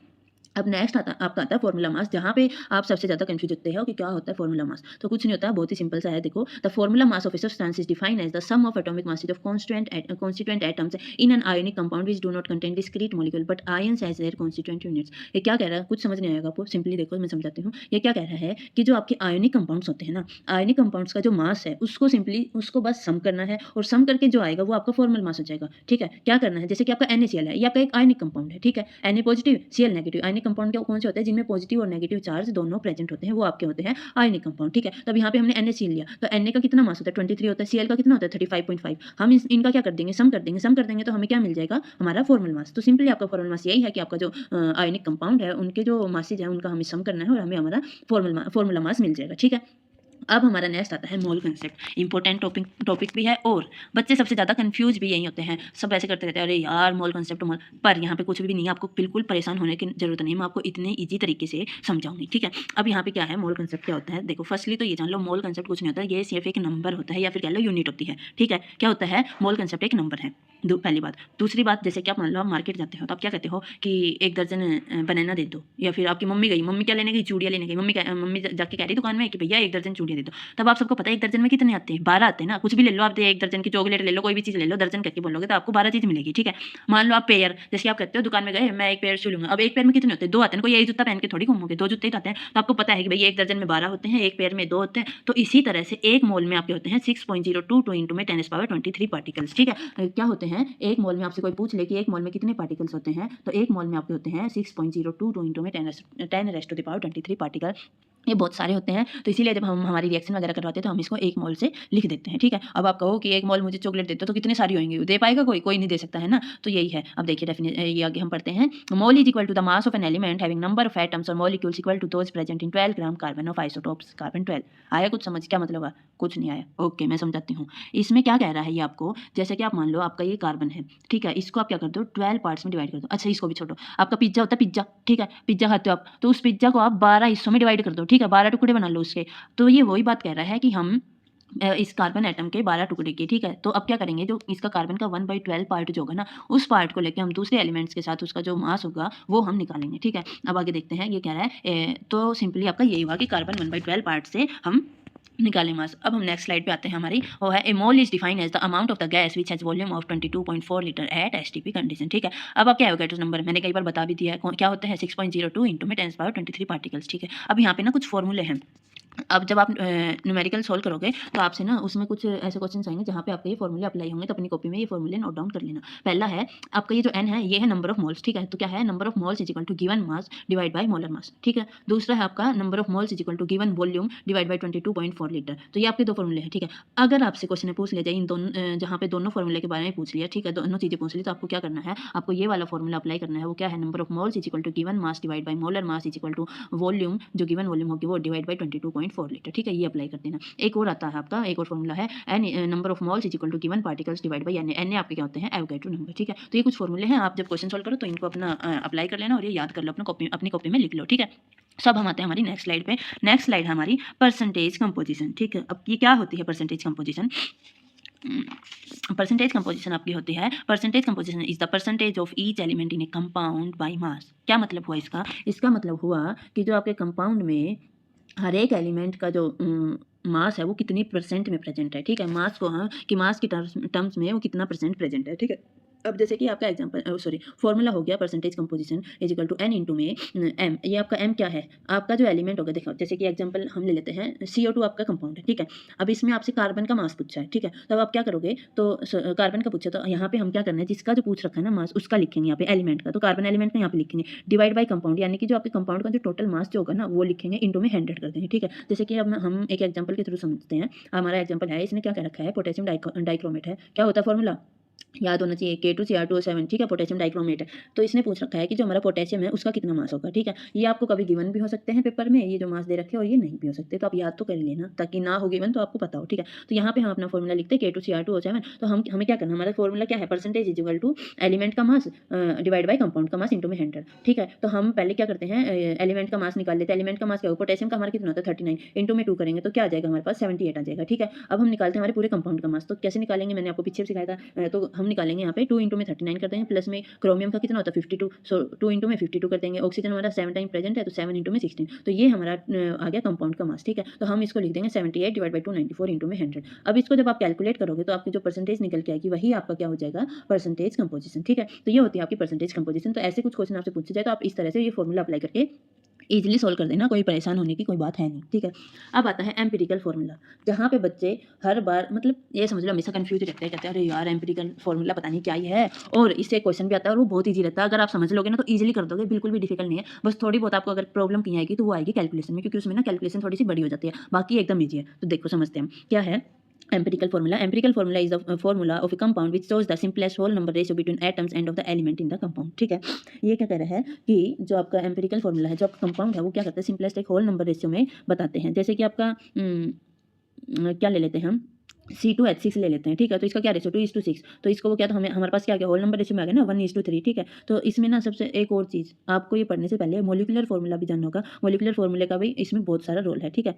अब नेक्स्ट आपका आता है फॉर्मूला मास, जहाँ पे आप सबसे ज़्यादा कंफ्यूज होते हो कि क्या होता है फॉर्मूला मास। तो कुछ नहीं होता है, बहुत ही सिंपल सा है। देखो, the formula mass of a substance is defined as the sum of atomic masses of constituent atoms in an ionic compound which do not contain discrete molecule but ions as their constituent units. ये क्या कह रहा है, कुछ समझ नहीं आएगा आपको, सिंपली देखो मैं समझाती हूँ। ये क्या कह रहा है कि जो आपके आयोनिक कंपाउंड्स होते हैं ना, आयोनिक कंपाउंड्स का जो मास है उसको सिंपली उसको बस सम करना है और सम करके जो आएगा वो आपका फॉर्मल मास हो जाएगा, ठीक है। क्या करना है, जैसे कि आपका NaCl है, ये आपका एक आयोनिक कंपाउंड है, ठीक है। Na positive, Cl negative. Ionic compound कौन से होते हैं, जिनमें पॉजिटिव और नेगेटिव चार्ज दोनों प्रेजेंट होते हैं, वो आपके होते हैं आयनिक कंपाउंड, ठीक है। तो अब यहाँ पे हमने NaCl लिया, तो Na का कितना मास होता है 23 होता है, Cl का कितना होता है 35.5। हम इनका क्या कर देंगे, सम कर देंगे तो हमें क्या मिल जाएगा, हमारा फॉर्मल मास। तो सिंपली आपका फॉर्मल मास यही है कि आपका जो आयनिक कंपाउंड है उनके जो मासेज है उनका हमें सम करना है और हमें हमारा फॉर्मूला मास मिल जाएगा, ठीक है। अब हमारा नेक्स्ट आता है मोल कंसेप्ट। इंपॉर्टेंट टॉपिक भी है और बच्चे सबसे ज़्यादा कंफ्यूज भी यही होते हैं। सब ऐसे करते रहते हैं, अरे यार मोल कंसेप्ट मोल, पर यहाँ पे कुछ भी नहीं है, आपको बिल्कुल परेशान होने की जरूरत नहीं है। मैं आपको इतने ईजी तरीके से समझाऊंगी, ठीक है। अब यहाँ पे क्या है, मोल कंसेप्ट क्या होता है, देखो फर्स्टली तो ये जान लो, मोल कंसेप्ट कुछ नहीं होता है, ये सिर्फ एक नंबर होता है या फिर कह लो यूनिट होती है, ठीक है। क्या होता है, मोल कंसेप्ट एक नंबर है, पहली बात। दूसरी बात, जैसे कि आप मान लो आप मार्केट जाते हो तो आप क्या कहते हो कि 1 दर्जन बनाना दे दो, या फिर आपकी मम्मी गई, मम्मी क्या लेने गई, चूड़ियाँ लेने गई। मम्मी जाके कह रही दुकान में कि भैया 1 दर्जन चूड़ियाँ दे दो। तब आप सबको पता है 1 दर्जन में कितने आते हैं, 12 आते हैं ना। कुछ भी ले लो आप, 1 दर्जन की चॉकलेट ले लो, कोई भी चीज़ ले लो, दर्जन करके बोलोगे तो आपको 12 चीज़ मिलेगी, ठीक है। मान लो आप पेयर, जैसे आप कहते हो दुकान में गए, मैं 1 पेयर शू लूंगा। अब 1 पेयर में कितने होते हैं, 2 आते हैं। कोई यही जूता पहन के थोड़ी घूमोगे, 2 जूते ही आते हैं। तो आपको पता है कि भैया 1 दर्जन में 12 होते हैं, 1 पेयर में 2 होते हैं। तो इसी तरह से 1 मोल में आपके होते हैं 6.022 इंटू में 10⁻23 पार्टिकल्स, ठीक है। क्या होते हैं 1 मोल में, आपसे कोई पूछ ले कि 1 मोल में कितने पार्टिकल्स होते हैं, तो 1 मोल में आपके होते हैं 6.022 इंटू में 10⁻23 पार्टिकल। ये बहुत सारे होते हैं, तो इसीलिए जब हम हमारी रिएक्शन वगैरह करवाते हैं तो हम इसको 1 मोल से लिख देते हैं, ठीक है। अब आप कहो कि 1 मोल मुझे चॉकलेट देते हो तो कितनी सारी होंगी, दे पाएगा कोई नहीं दे सकता है ना। तो यही है। अब देखिए डेफिनेशन, ये आगे हम पढ़ते हैं, mole is equal to the mass of an element having number of atoms और molecules equal to those present in 12 gram carbon of isotopes carbon 12। आया कुछ समझ, क्या मतलब है, कुछ नहीं आया, ओके मैं समझाती हूँ। इसमें क्या कह रहा है ये आपको, जैसे कि आप मान लो आपका ये कार्बन है, ठीक है, इसको आप क्या कर दो 12 पार्ट्स में डिवाइड कर दो। अच्छा इसको भी छोड़ो, आपका पिज्जा होता है, पिज्जा, ठीक है, पिज्जा खाते हो आप, तो उस पिज्जा को आप 12 हिस्सों में डिवाइड कर दो, ठीक है, 12 टुकड़े बना लो उसके। तो ये वही बात कह रहा है कि हम इस कार्बन एटम के 12 टुकड़े के, ठीक है। तो अब क्या करेंगे, जो इसका कार्बन का 1/12 पार्ट जो होगा ना, उस पार्ट को लेके हम दूसरे एलिमेंट्स के साथ उसका जो मास होगा वो हम निकालेंगे, ठीक है। अब आगे देखते हैं ये कह रहा है, तो सिंपली आपका यही हुआ कि कार्बन 1/12 पार्ट से हम निकालें मास। अब हम नेक्स्ट स्लाइड पे आते हैं हमारी, वो है a mole is defined as the amount of the gas which has volume of 22.4 litre at STP condition, ठीक है। अब आप क्या होगा, तो नंबर मैंने कई बार बता भी दिया है, क्या होते हैं 6.02 इंटू में 10⁻23 पार्टिकल्स, ठीक है। अब यहाँ पे ना कुछ फॉर्मूले हैं, अब जब आप न्यूमेरिकल सॉल्व करोगे तो आपसे ना उसमें कुछ ऐसे क्वेश्चन आएंगे जहाँ पे आपके ये फॉर्मूले अप्लाई होंगे, तो अपनी कॉपी में ये फॉर्मूले नोट डाउन कर लेना। पहला है आपका ये जो n है, ये है नंबर ऑफ मोल्स, ठीक है। तो क्या है, number of moles is equal to given mass divide by molar mass, ठीक है। दूसरा है आपका number of moles is equal to given volume divide by 22.4 litre. तो ये आपके दो फॉर्मूले हैं, ठीक है। अगर आपसे क्वेश्चन में पूछ लिया जाए इन दोनों, जहाँ पे दोनों फॉर्मूले के बारे में पूछ लिया, ठीक है, दोनों चीज़ें पूछ ली, तो आपको क्या करना है, आपको ये वाला फॉर्मूला अप्लाई करना है। वो क्या है, number of moles is equal to given mass divide by molar mass is equal to volume, जो गिवन वॉल्यूम होगी वो डिवाइड बाय 22.4 लीटर, ठीक है। ये अप्लाई कर देना। एक और आता है आपका, एक और फॉर्मूला है N number of moles is equal to given particles divide by N आपके क्या होते हैं, एवोगैड्रो नंबर, ठीक है। तो ये कुछ फॉर्मूले हैं, आप जब क्वेश्चन सॉल्व करो तो इनको अपना अप्लाई कर लेना और ये याद कर लो, अपनी कॉपी में लिख लो, ठीक है। सब हम आते हैं हमारी नेक्स्ट स्लाइड पे। नेक्स्ट स्लाइड है हमारी परसेंटेज कंपोजिशन, ठीक है। अब ये क्या होती है परसेंटेज कंपोजिशन? परसेंटेज कंपोजिशन आपकी होती है, percentage composition is the percentage of each element in A compound by mass. क्या मतलब हुआ इसका? इसका मतलब हुआ कि जो आपके कंपाउंड में हर एक एलिमेंट का जो मास है वो कितनी परसेंट में प्रेजेंट है, ठीक है। मास को कि मास की टर्म्स में वो कितना परसेंट प्रेजेंट है, ठीक है। अब जैसे कि आपका एग्जांपल फॉर्मूला हो गया percentage composition is equal to n into में m। ये आपका m क्या है, आपका जो एलिमेंट होगा, देखो जैसे कि एग्जांपल हम ले लेते हैं CO2 आपका कंपाउंड है, ठीक है। अब इसमें आपसे कार्बन का मास पूछा है, ठीक है। तब आप क्या करोगे, तो कार्बन का पूछा तो यहाँ पे हम क्या करना है, जिसका जो पूछ रखा है ना मास, उसका लिखेंगे यहाँ पे एलिमेंट का, तो कार्बन एलिमेंट का यहाँ पे लिखेंगे डिवाइड बाई कंपाउंड, यानी कि जो आपके कंपाउंड का जो टोटल मास जो होगा ना वो लिखेंगे इंटू में 100 कर देंगे, ठीक है। जैसे कि अब हम एक एग्जाम्पल के थ्रू समझते हैं। हमारा एग्जाम्पल है, इसने क्या कह रखा है, पोटेशियम डाइक्रोमेट है। क्या होता है फॉर्मूला, याद होना चाहिए, K2Cr2O7, ठीक है। पोटेशियम डाइक्रोमेट है। तो इसने पूछ रखा है कि जो हमारा पोटेशियम है उसका कितना मास होगा, ठीक है। ये आपको कभी गिवन भी हो सकते हैं पेपर में, ये जो मास दे रखे हैं, और ये नहीं भी हो सकते, तो आप याद तो कर लेना ताकि ना हो गिवन तो आपको पता हो, ठीक है। तो यहाँ पे हम अपना फॉर्मूला लिखते हैं K2Cr2O7। तो हमें क्या करना, हमारा फॉर्मूला क्या है, percentage is equal to element का मास डिवाइड बाई कंपाउंड का मास इंटू में 100, ठीक है। तो हम पहले क्या करते हैं, एलिमेंट का मास निकाल लेते हैं। एलिमेंट का मास क्या होगा, पोटेशियम का हमारा कितना होता है 39, इंटू में 2 करेंगे तो क्या आ जाएगा, हमारे पास 78 आ जाएगा, ठीक है। अब हम निकालते हैं हमारे पूरे कंपाउंड का मास। तो कैसे निकालेंगे, मैंने आपको पीछे सिखाया था। तो हम निकालेंगे यहाँ पे 2 इंटू में 39 कर देंगे, प्लस में क्रोमियम का कितना होता है 52, सो 2 इंटू में 52 कर देंगे। ऑक्सीजन हमारा 7 टाइम प्रेजेंट है तो 7 इंटू में 16, तो ये हमारा आ गया कंपाउंड का मास, ठीक है। तो हम इसको लिख देंगे 78 डिवाइड बाई 294 इंटू में 100। अब इसको जब आप कैलकुलेट करोगे तो आपकी जो परसेंटेज निकल के आएगी वही आपका क्या हो जाएगा, परसेंटेज कंपोजिशन, ठीक है। तो ये होती है आपकी परसेंटेज कंपोजिशन। तो ऐसे कुछ क्वेश्चन आपसे पूछे जाए तो आप इस तरह से ये फॉर्मूला अप्लाई करके ईजिली सॉल्व कर देना, कोई परेशान होने की कोई बात है नहीं, ठीक है। अब आता है एम्पिरिकल फॉर्मूला, जहाँ पे बच्चे हर बार मतलब ये समझ लो हमेशा कंफ्यूज रहते हैं, कहते हैं अरे यार एम्पिरिकल फॉर्मूला पता नहीं क्या ही है, और इससे क्वेश्चन भी आता है और वो बहुत ईजी रहता है। अगर आप समझ लोगे ना तो ईजिली कर दोगे, बिल्कुल भी डिफिकल्ट नहीं है। बस थोड़ी बहुत आपको अगर प्रॉब्लम की आएगी तो वो आएगी कैलकुलेशन में, क्योंकि उसमें ना कैलकुलेशन थोड़ी सी बड़ी हो जाती है, बाकी एकदम ईजी है। तो देखो समझते हैं क्या है empirical formula is the formula of a compound which shows the simplest whole number ratio between atoms and of the element in the compound, ठीक है। ये क्या कह रहा है कि जो आपका एम्पिरिकल फॉर्मूला है, जो आपका कंपाउंड है वो क्या करता है, सिंपलेस्ट एक होल नंबर रेशियो में बताते हैं। जैसे कि आपका क्या ले लेते हैं हम, C2H6 ले लेते हैं, ठीक है। तो इसका क्या रेशियो 2:6, तो इसको वो क्या, तो हमारे पास क्या गया, होल नंबर रेशियो में आ गया ना 1:3, ठीक है। तो इसमें ना सबसे एक और चीज़ आपको ये पढ़ने से पहले मोलिकुलर फॉर्मूला भी जानना होगा। मोलिकुलर फॉर्मूले का भी इसमें बहुत सारा रोल है, ठीक है।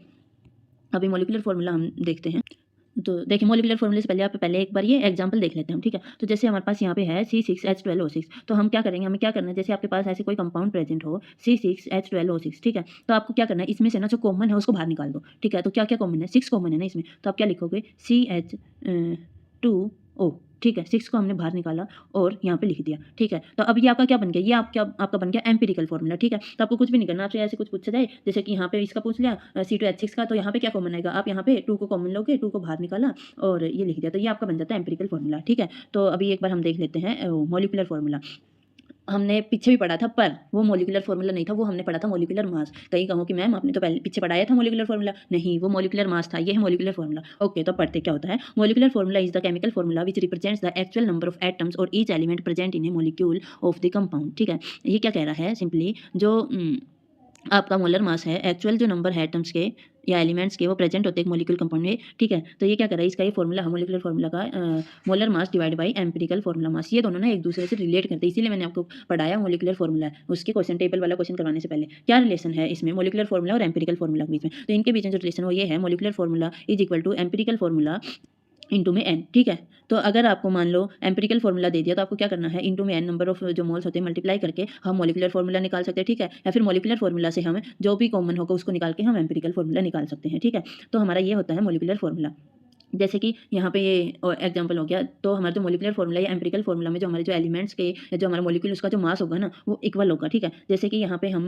अभी मोलिकुलर फॉर्मूला हम देखते हैं। तो देखिए मोलिकुलर फॉर्मूले से पहले आप पहले एक बार ये एग्जांपल देख लेते हैं हम, ठीक है। तो जैसे हमारे पास यहाँ पे है C6H12O6, तो हम क्या करेंगे, हमें क्या करना है, जैसे आपके पास ऐसे कोई कंपाउंड प्रेजेंट हो C6H12O6, ठीक है। तो आपको क्या करना है, इसमें से ना जो कॉमन है उसको बाहर निकाल दो, ठीक है। तो क्या क्या कॉमन है, 6 कॉमन है ना इसमें, तो आप क्या लिखोगे CH2O, ठीक है। 6 को हमने बाहर निकाला और यहाँ पे लिख दिया, ठीक है। तो अब ये आपका क्या बन गया, ये आपका बन गया एम्पिरिकल फॉर्मूला, ठीक है। तो आपको कुछ भी नहीं करना, आपसे ऐसे कुछ पूछा जाए जैसे कि यहाँ पे इसका पूछ लिया C2H6 का, तो यहाँ पे क्या कॉमन आएगा, आप यहाँ पे 2 को कॉमन लोगे, 2 को बाहर निकाला और ये लिख दिया, तो ये आपका बन जाता है एम्पिरिकल फॉर्मूला, ठीक है। तो अभी एक बार हम देख लेते हैं मोलिकुलर फॉर्मूला। हमने पीछे भी पढ़ा था पर वो मोलिकुलर फॉर्मूला नहीं था, वो हमने पढ़ा था मोलिकुलर मास। कहीं कहो कि मैम आपने तो पहले पीछे पढ़ाया था मोलिकुलर फॉर्मूला, नहीं वो मोलिकुलर मास था, ये है मोलिकुलर फॉर्मूला। ओके, तो पढ़ते क्या होता है, molecular formula is the chemical formula which represents the actual number of atoms और each element present in a molecule of the compound, ठीक है। ये क्या कह रहा है, सिंपली जो आपका मोलर मास है, एक्चुअल जो नंबर है एटम्स के या एलिमेंट्स के वो प्रेजेंट होते हैं एक मोलिक्यूल कंपाउंड में, ठीक है। तो ये क्या कर रहा है, इसका ये फॉर्मूला मोलिकुलर फॉर्मूला का molar mass divide by empirical formula mass, ये दोनों ना एक दूसरे से रिलेट करते हैं, इसीलिए मैंने आपको पढ़ाया मोलिकुलर फॉर्मूला है। उसके क्वेश्चन टेबल वाला क्वेश्चन करवाने से पहले क्या रिलेशन है इसमें मोलिकुलर फॉर्मूला और एम्पिरिकल फॉर्मूला के बीच में, तो इनके बीच में जो रिलेशन वो ये है, molecular formula is equal to empirical formula into में n, ठीक है। तो अगर आपको मान लो एम्पिरिकल फॉर्मूला दे दिया तो आपको क्या करना है, इंटू में n नंबर ऑफ जो मोल्स होते हैं मल्टीप्लाई करके हम मोलिकुलर फॉर्मूला निकाल सकते हैं, ठीक है। या फिर मोलिकुलर फॉर्मूला से हम जो भी कॉमन होगा उसको निकाल के हम एम्पिरिकल फॉर्मूला निकाल सकते हैं, ठीक है। तो हमारा ये होता है मोलिकुलर फॉर्मूला। जैसे कि यहाँ पे ये एग्जांपल हो गया, तो हमारा जो मॉलिक्यूलर फॉर्मूला या एम्पिरिकल फॉर्मूला में जो हमारे जो एलिमेंट्स के या जो हमारा मॉलिक्यूल उसका जो मास होगा ना वो इक्वल होगा, ठीक है। जैसे कि यहाँ पे हम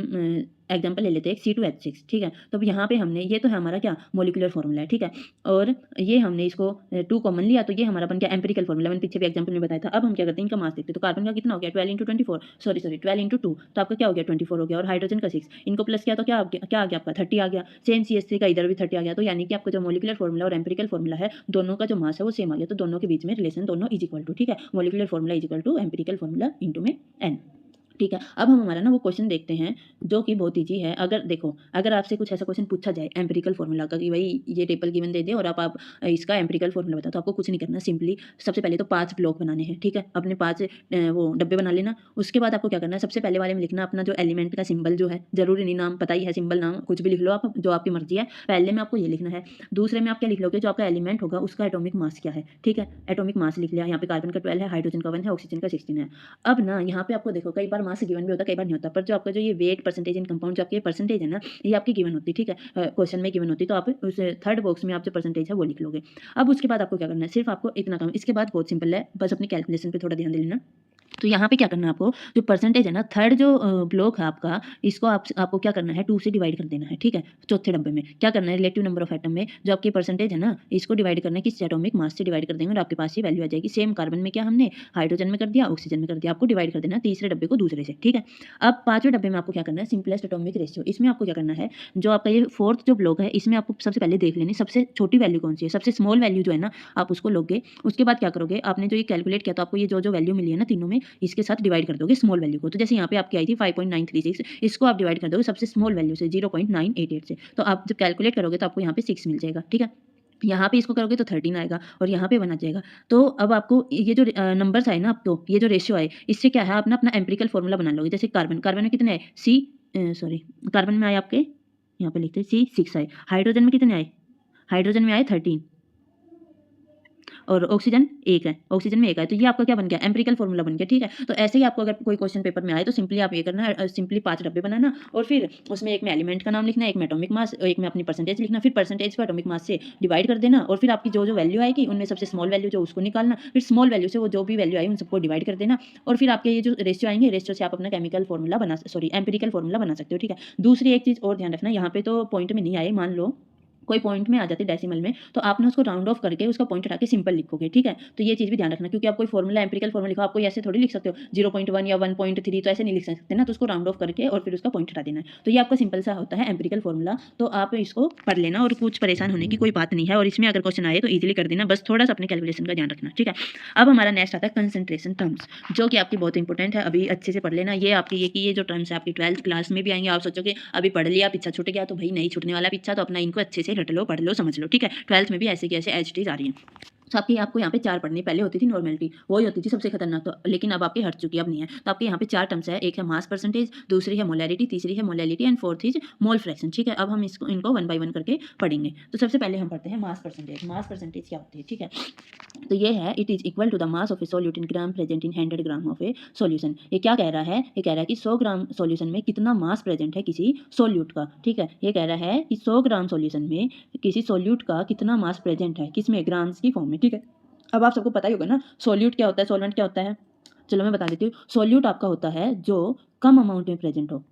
एग्जांपल ले लेते हैं C2H6, ठीक है। तो अब यहाँ पे हमने ये तो है हमारा क्या मॉलिक्यूलर फॉर्मूला है, ठीक है। और ये हमने इसको 2 कॉमन लिया, तो ये हमारा बन गया एम्पिरिकल फॉर्मूला, मैंने पीछे भी एग्जाम्पल में बताया था। अब हम क्या करते हैं, इनका मास देखते हैं। तो कार्बन का कितना हो गया 12 × 24, सॉरी 12 × 2, तो आपका क्या हो गया 24 हो गया। और हाइड्रोजन का 6, इनको प्लस किया तो क्या आ गया आपका 30 आ गया। सेम CH3 का इधर भी 30 आ गया। तो यानी कि आपका जो मॉलिक्यूलर फॉर्मूला और एम्पिरिकल फॉर्मूला है दोनों का जो मास है वो सेम आ गया। तो दोनों के बीच में रिलेशन दोनों इज इक्वल टू, ठीक है। Molecular formula is equal to empirical formula into में n, ठीक है। अब हम हमारा ना वो क्वेश्चन देखते हैं जो कि बहुत ईजी है। अगर देखो, अगर आपसे कुछ ऐसा क्वेश्चन पूछा जाए एम्पिरिकल फॉर्मूला का कि भाई ये टेबल गिवन दे दे और आप इसका एम्पिरिकल फॉर्मूला बताओ, तो आपको कुछ नहीं करना, सिंपली सबसे पहले तो 5 ब्लॉक बनाने हैं, ठीक है। अपने 5 वो डब्बे बना लेना। उसके बाद आपको क्या करना है, सबसे पहले वाले में लिखना अपना जो एलिमेंट का सिंबल जो है, जरूरी नहीं नाम पता ही है, सिंबल नाम कुछ भी लिख लो आप, जो आपकी मर्जी है। पहले में आपको ये लिखना है। दूसरे में आप क्या लिख लोगे, जो आपका एलिमेंट होगा उसका एटॉमिक मास क्या है, ठीक है। एटॉमिक मास लिख लिया। यहाँ पे कार्बन का 12 है, हाइड्रोजन का 1 है, ऑक्सीजन का 16 है। अब ना यहाँ पे आपको देखो कई बार मास गिवन भी होता है, कई बार नहीं होता, पर जो आपका जो ये वेट परसेंटेज इन कंपाउंड जो आपकी परसेंटेज है ना, ये आपकी गिवन होती है, ठीक है। क्वेश्चन में गिवन होती है, तो आप उस थर्ड बॉक्स में आप जो परसेंटेज है वो लिख लोगे। अब उसके बाद आपको क्या करना है, सिर्फ आपको इतना काम, इसके बाद बहुत सिंपल है, बस अपनी कैलकुलेशन पे थोड़ा ध्यान दे लेना। तो यहाँ पे क्या करना है आपको, जो परसेंटेज है ना, थर्ड जो ब्लॉक है आपका, इसको आपको क्या करना है 2 से डिवाइड कर देना है, ठीक है। चौथे डब्बे में क्या करना है, रिलेटिव नंबर ऑफ एटम में जो आपकी परसेंटेज है ना, इसको डिवाइड करना है किस एटॉमिक मास से डिवाइड कर देंगे और आपके पास ये वैल्यू आ जाएगी। सेम कार्बन में क्या हमने हाइड्रोजन में कर दिया, ऑक्सीजन में कर दिया, आपको डिवाइड कर देना तीसरे डब्बे को दूसरे से, ठीक है। अब पांचवें डब्बे में आपको क्या करना है, सिंपलेस्ट एटॉमिक रेशियो। इसमें आपको क्या करना है, जो आपका ये फोर्थ जो ब्लॉक है, इसमें आपको सबसे पहले देख लेनी सबसे छोटी वैल्यू कौन सी है, सबसे स्मॉल वैल्यू जो है ना आप उसको लोगे। उसके बाद क्या करोगे, आपने जो ये कैलकुलेट किया तो आपको ये जो वैल्यू मिली है ना तीनों में, इसके साथ डिवाइड कर दोगे स्मॉल वैल्यू को। तो जैसे यहाँ पे आपकी आई थी 5.936, इसको आप डिवाइड कर दोगे सबसे स्मॉल वैल्यू से 0.988 से। तो आप जब कैलकुलेट करोगे तो आपको यहाँ पे 6 मिल जाएगा, ठीक है। यहाँ पे इसको करोगे तो 13 आएगा और यहाँ पे 1 आ जाएगा। तो अब आपको ये जो नंबर्स आए ना, आपको ये जो रेशियो आए, इससे क्या है, आप ना अपना एम्पिरिकल फॉर्मूला बना लोगे। जैसे कार्बन में कितने आए, कार्बन में आए आपके, यहाँ पे लिखते हैं C6 आए। हाइड्रोजन में कितने आए, हाइड्रोजन में आए 13 और ऑक्सीजन 1 है, ऑक्सीजन में 1 है। तो ये आपका क्या बन गया, एम्पिरिकल फॉर्मूला बन गया, ठीक है। तो ऐसे ही आपको अगर कोई क्वेश्चन पेपर में आए तो सिंपली आप ये करना है, सिंपली 5 डब्बे बनाना और फिर उसमें एक में एलिमेंट का नाम लिखना है, एक में एटॉमिक मास, एक में अपनी परसेंटेज लिखना, फिर परसेंटेज को एटॉमिक मास से डिवाइड कर देना और फिर आपकी जो वैल्यू आएगी उनमें सबसे स्मॉल वैल्यू जो उसको निकालना, फिर स्मॉल वैल्यू से वो जो भी वैल्यू आई उन सबको डिवाइड कर देना और फिर आपके ये जो रेशियो आएंगे, रेशियो से आप अपना केमिकल फॉर्मूला एम्पिरिकल फॉर्मूला बना सकते हो, ठीक है। दूसरी एक चीज़ और ध्यान रखना, यहाँ पे तो पॉइंट में नहीं आए, मान लो कोई पॉइंट में आ जाती है डेसिमल में, तो आपने उसको राउंड ऑफ करके उसका पॉइंट हटा के सिंपल लिखोगे, ठीक है। तो ये चीज़ भी ध्यान रखना, क्योंकि आप कोई फॉर्मूला एम्पिरिकल फॉर्मूला लिखो, आप कोई ऐसे थोड़ी लिख सकते हो 0.1 या 1.3, तो ऐसे नहीं लिख सकते ना, तो उसको राउंड ऑफ करके और फिर उसका पॉइंट हटा देना है। तो ये आपका सिंपल सा होता है एम्पिरिकल फॉर्मूला। तो आप इसको पढ़ लेना और कुछ परेशान होने की कोई बात नहीं है, और इसमें अगर क्वेश्चन आए तो ईजिली कर देना, बस थोड़ा सा अपने कैलकुलेशन का ध्यान रखना, ठीक है। अब हमारा नेक्स्ट आता है कंसंट्रेशन टर्म्स, जो कि आपकी बहुत इंपॉर्टेंट है, अभी अच्छे से पढ़ लेना। ये आपकी ये जो टर्म्स है आपकी 12th क्लास में भी आएंगे। आप सोचोगे अभी पढ़ लिया, पीछा छूट गया, तो भाई नहीं छूटने वाला पीछा, तो अपना इनको अच्छे से रट लो, पढ़ लो, समझ लो, ठीक है। 12th में भी ऐसे की ऐसे HTs आ रही हैं। तो आपको यहाँ पे 4 पढ़नी, पहले होती थी नॉर्मेलिटी, वही होती थी सबसे खतरनाक, तो लेकिन अब आपकी हट चुकी है, अब नहीं है। तो आपके यहाँ पे 4 टर्म्स है, एक है मास परसेंटेज, दूसरी है मोलैरिटी, तीसरी है molality and fourth is mole fraction, ठीक है। अब हम इनको 1 बाय 1 करके पढ़ेंगे। तो सबसे पहले हम पढ़ते हैं मास परसेंटेज। मास परसेंटेज क्या होती है, ठीक है। तो ये है, it is equal to the mass of a solute in gram present in 100 gram of a solution. ये क्या कह रहा है, ये कह रहा है कि 100 ग्राम सॉल्यूशन में कितना मास प्रेजेंट है किसी सॉल्यूट का, ठीक है। ये कह रहा है कि 100 ग्राम सॉल्यूशन में किसी सॉल्यूट का कितना मास प्रेजेंट है, किसमें, ग्राम्स की फॉर्म में, ठीक है। अब आप सबको पता ही होगा ना सॉल्यूट क्या होता है, सॉल्वेंट क्या होता है। चलो मैं बता देती हूँ। सॉल्यूट आपका होता है जो कम अमाउंट में प्रेजेंट हो,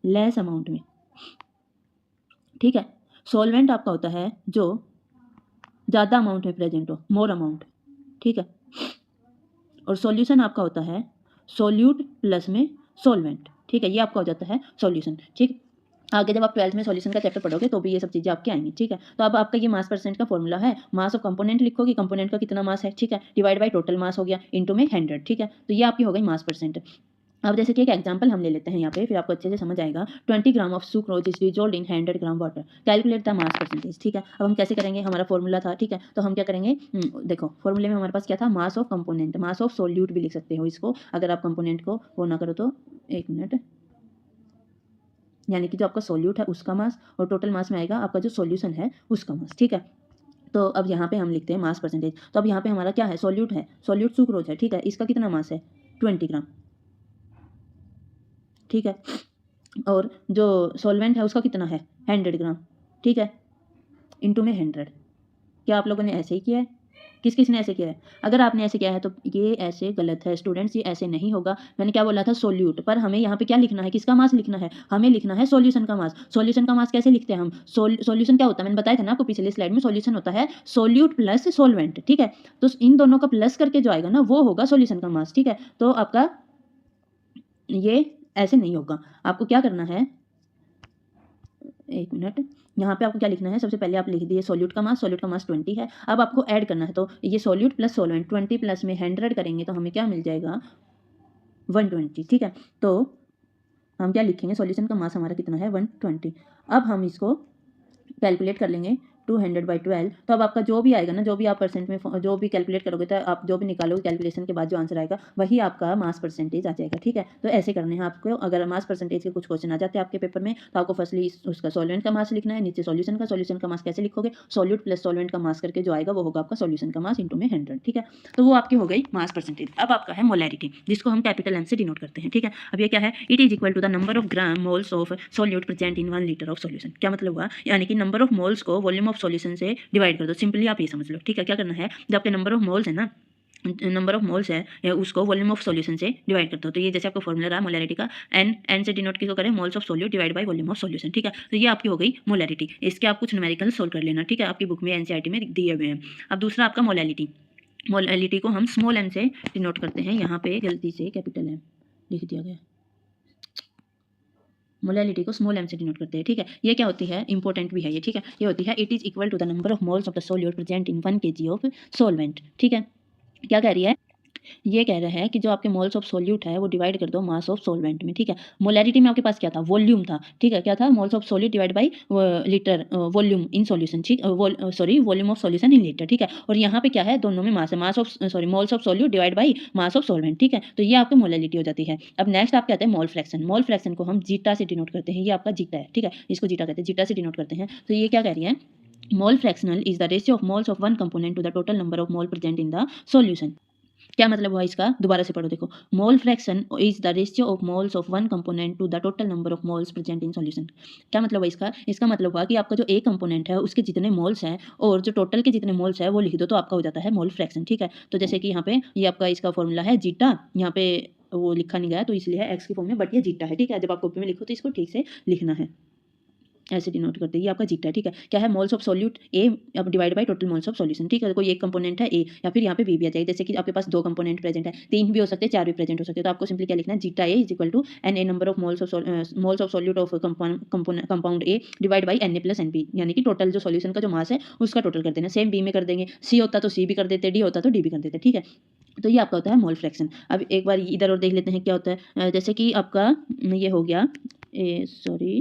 लेस अमाउंट में, ठीक है। सॉल्वेंट आपका होता है जो ज़्यादा अमाउंट में प्रेजेंट हो, मोर अमाउंट, ठीक है। और सॉल्यूशन आपका होता है सॉल्यूट प्लस में सॉल्वेंट, ठीक है। ये आपका हो जाता है सॉल्यूशन, ठीक। आगे जब आप 12th में सॉल्यूशन का चैप्टर पढ़ोगे तो भी ये सब चीज़ें आपकी आएंगी, ठीक है। तो अब आपका ये मास परसेंट का फॉर्मूला है, मास ऑफ कंपोनेंट लिखोगे, कंपोनेंट का कितना मास है, ठीक है, डिवाइड बाय टोटल मास हो गया, इनटू में 100, ठीक है। तो ये आपकी हो गई मास परसेंट। अब जैसे कि एक एग्जांपल हम ले लेते हैं यहाँ पे, फिर आपको अच्छे से समझ आएगा। 20 gram of sucrose is dissolved in 100 gram water, calculate the mass percentage, ठीक है। अब हम कैसे करेंगे, हमारा फॉर्मूला था, ठीक है। तो हम क्या करेंगे, देखो फॉर्मूले में हमारे पास क्या था, mass of component, mass of solute भी लिख सकते हो इसको, अगर आप कंपोनेंट को वो ना करो तो। एक मिनट, यानी कि जो आपका सोल्यूट है उसका मास और टोटल मास में आएगा आपका जो सोल्यूशन है उसका मास, ठीक है। तो अब यहाँ पे हम लिखते हैं मास परसेंटेज। तो अब यहाँ पे हमारा क्या है, सोल्यूट है, सोल्यूट सुक्रोज है, ठीक है। इसका कितना मास है 20 ग्राम, ठीक है। और जो सॉल्वेंट है उसका कितना है 100 ग्राम, ठीक है, इनटू में 100, क्या आप लोगों ने ऐसे ही किया है? किस किस ने ऐसे किया है? अगर आपने ऐसे किया है तो ये ऐसे गलत है स्टूडेंट्स, ये ऐसे नहीं होगा। मैंने क्या बोला था? सोल्यूट, पर हमें यहाँ पे क्या लिखना है? किसका मास लिखना है? हमें लिखना है सॉल्यूशन का मास। सॉल्यूशन का मास कैसे लिखते हैं हम? सॉल्यूशन क्या होता है? मैंने बताया था ना आपको पिछली स्लाइड में, सॉल्यूशन होता है सोल्यूट प्लस सोलवेंट, ठीक है। तो इन दोनों का प्लस करके जो आएगा ना वो होगा सॉल्यूशन का मास, ठीक है। तो आपका ये ऐसे नहीं होगा। आपको क्या करना है, एक मिनट, यहाँ पे आपको क्या लिखना है? सबसे पहले आप लिख दिए सोल्यूट का मास 20 है। अब आपको ऐड करना है, तो ये सोल्यूट प्लस सोलवेंट 20 प्लस में 100 करेंगे तो हमें क्या मिल जाएगा? 120, ठीक है। तो हम क्या लिखेंगे? सॉल्यूशन का मास हमारा कितना है? 120। अब हम इसको कैलकुलेट कर लेंगे 200/12। तो अब आपका जो भी आएगा ना, जो भी आप परसेंट में जो भी कैलकुलेट करोगे, तो आप जो भी निकालोगे कैलकुलेशन के बाद जो आंसर आएगा वही आपका मास परसेंटेज आ जाएगा, ठीक है। तो ऐसे करने हैं आपको। अगर मास परसेंटेज के कुछ क्वेश्चन आ जाते हैं आपके पेपर में, तो आपको फर्स्टली उसका सॉल्वेंट का मास लिखना है, नीचे सॉल्यूशन का मास कैसे लिखोगे? सोल्यूट प्लस सॉल्वेंट का मास करके जो आएगा वो होगा आपका सॉल्यूशन का मास इंटू में 100, ठीक है। तो वो आपकी हो गई मास परसेंटेज। अब आपका है मोलैरिटी, जिसको हम कैपिटल एम से डिनोट करते हैं, ठीक है। अब ये क्या है? It is equal to the number of gram moles of solute present in 1 litre of solution. क्या मतलब हुआ? यानी कि नंबर ऑफ मोल्स को वॉल्यूम ऑफ सॉल्यूशन से डिवाइड कर दो। सिंपली आप ये समझ लो, ठीक है। क्या करना है? जब आपके नंबर ऑफ मोल्स है ना, नंबर ऑफ मोल्स है या उसको वॉल्यूम ऑफ सॉल्यूशन से डिवाइड करते हो। तो ये जैसे आपका फॉर्मूला रहा मोलैरिटी का, एन से डिनोट किसको करें? Moles of solute divide by volume of solution, ठीक है। तो ये आपकी हो गई मोलैरिटी। इसके आप कुछ न्यूमेरिकल सोल्व कर लेना, ठीक है। आपकी बुक में एनसीईआरटी में दिए हुए हैं। अब दूसरा आपका मोलैलिटी। मोलैलिटी को हम स्मॉल एम से डिनोट करते हैं। यहाँ पे गलती से कैपिटल एम लिख दिया गया। मोलैलिटी को स्मॉल एम से डिनोट करते हैं, ठीक है। ये क्या होती है? इंपॉर्टेंट भी है ये, ठीक है। ये होती है it is equal to the number of moles of the solute present in 1 kg of solvent, ठीक है। क्या कह रही है? ये कह रहा है कि जो आपके मोल्स ऑफ सोल्यूट है वो डिवाइड कर दो मास ऑफ सॉल्वेंट में, ठीक है। मोलैरिटी में आपके पास क्या था? वॉल्यूम था, ठीक है। क्या था? Moles of solute divide by litre volume in solution, ठीक। Sorry, volume of solution in litre, ठीक है। और यहाँ पे क्या है? दोनों में मास है, mass of sorry moles of solute divide by mass of solvent, ठीक है। तो ये आपकी मोलैलिटी हो जाती है। अब नेक्स्ट आप कहते हैं मोल फ्रैक्शन। मोल फ्रैक्शन को हम जीटा से डिनोट करते हैं। ये आपका जीटा है, ठीक है। इसको जीटा कहते हैं, जीटा से डिनोट करते हैं। तो ये क्या कह रही है? Mole fractional is the ratio of moles of one component to the total number of mole present in the solution. क्या मतलब हुआ इसका? दोबारा से पढ़ो, देखो। Mole fraction is the ratio of moles of one component to the total number of moles present in solution. क्या मतलब हुआ इसका? इसका मतलब हुआ कि आपका जो एक कंपोनेंट है उसके जितने मोल्स हैं और जो टोटल के जितने मोल्स है वो लिख दो, तो आपका हो जाता है मोल फ्रैक्शन, ठीक है। तो जैसे कि यहाँ पे ये आपका इसका फॉर्मूला है जीटा, यहाँ पे वो लिखा नहीं गया तो इसलिए है एक्स की फॉर्म में, बट ये जीटा है, ठीक है। जब आप कॉपी में लिखो तो इसको ठीक से लिखना है, ऐसे डिनोट करते हैं। ये आपका जीटा है, ठीक है। क्या है? मोल्स ऑफ सोल्यूट ए अब divide by total moles of solution, ठीक है। कोई एक कंपोनेंट है ए, या फिर यहाँ पे बी भी आ जाएगा। जैसे कि आपके पास 2 कंपोनेंट प्रेजेंट है, 3 भी हो सकते हैं, 4 भी प्रेजेंट हो सकते हैं। तो आपको सिंपली क्या लिखना है? Zeta A is equal to n A number of moles of solute of compound A divide by n A plus n B, यानी कि टोटल जो सॉल्यूशन का जो मास है उसका टोटल कर देना। सेम बी में कर देंगे, सी होता तो सी भी कर देते, डी होता तो डी भी कर देते, ठीक है। तो ये आपका होता है मोल फ्रैक्शन। अब एक बार इधर और देख लेते हैं क्या होता है। जैसे कि आपका ये हो गया सॉरी,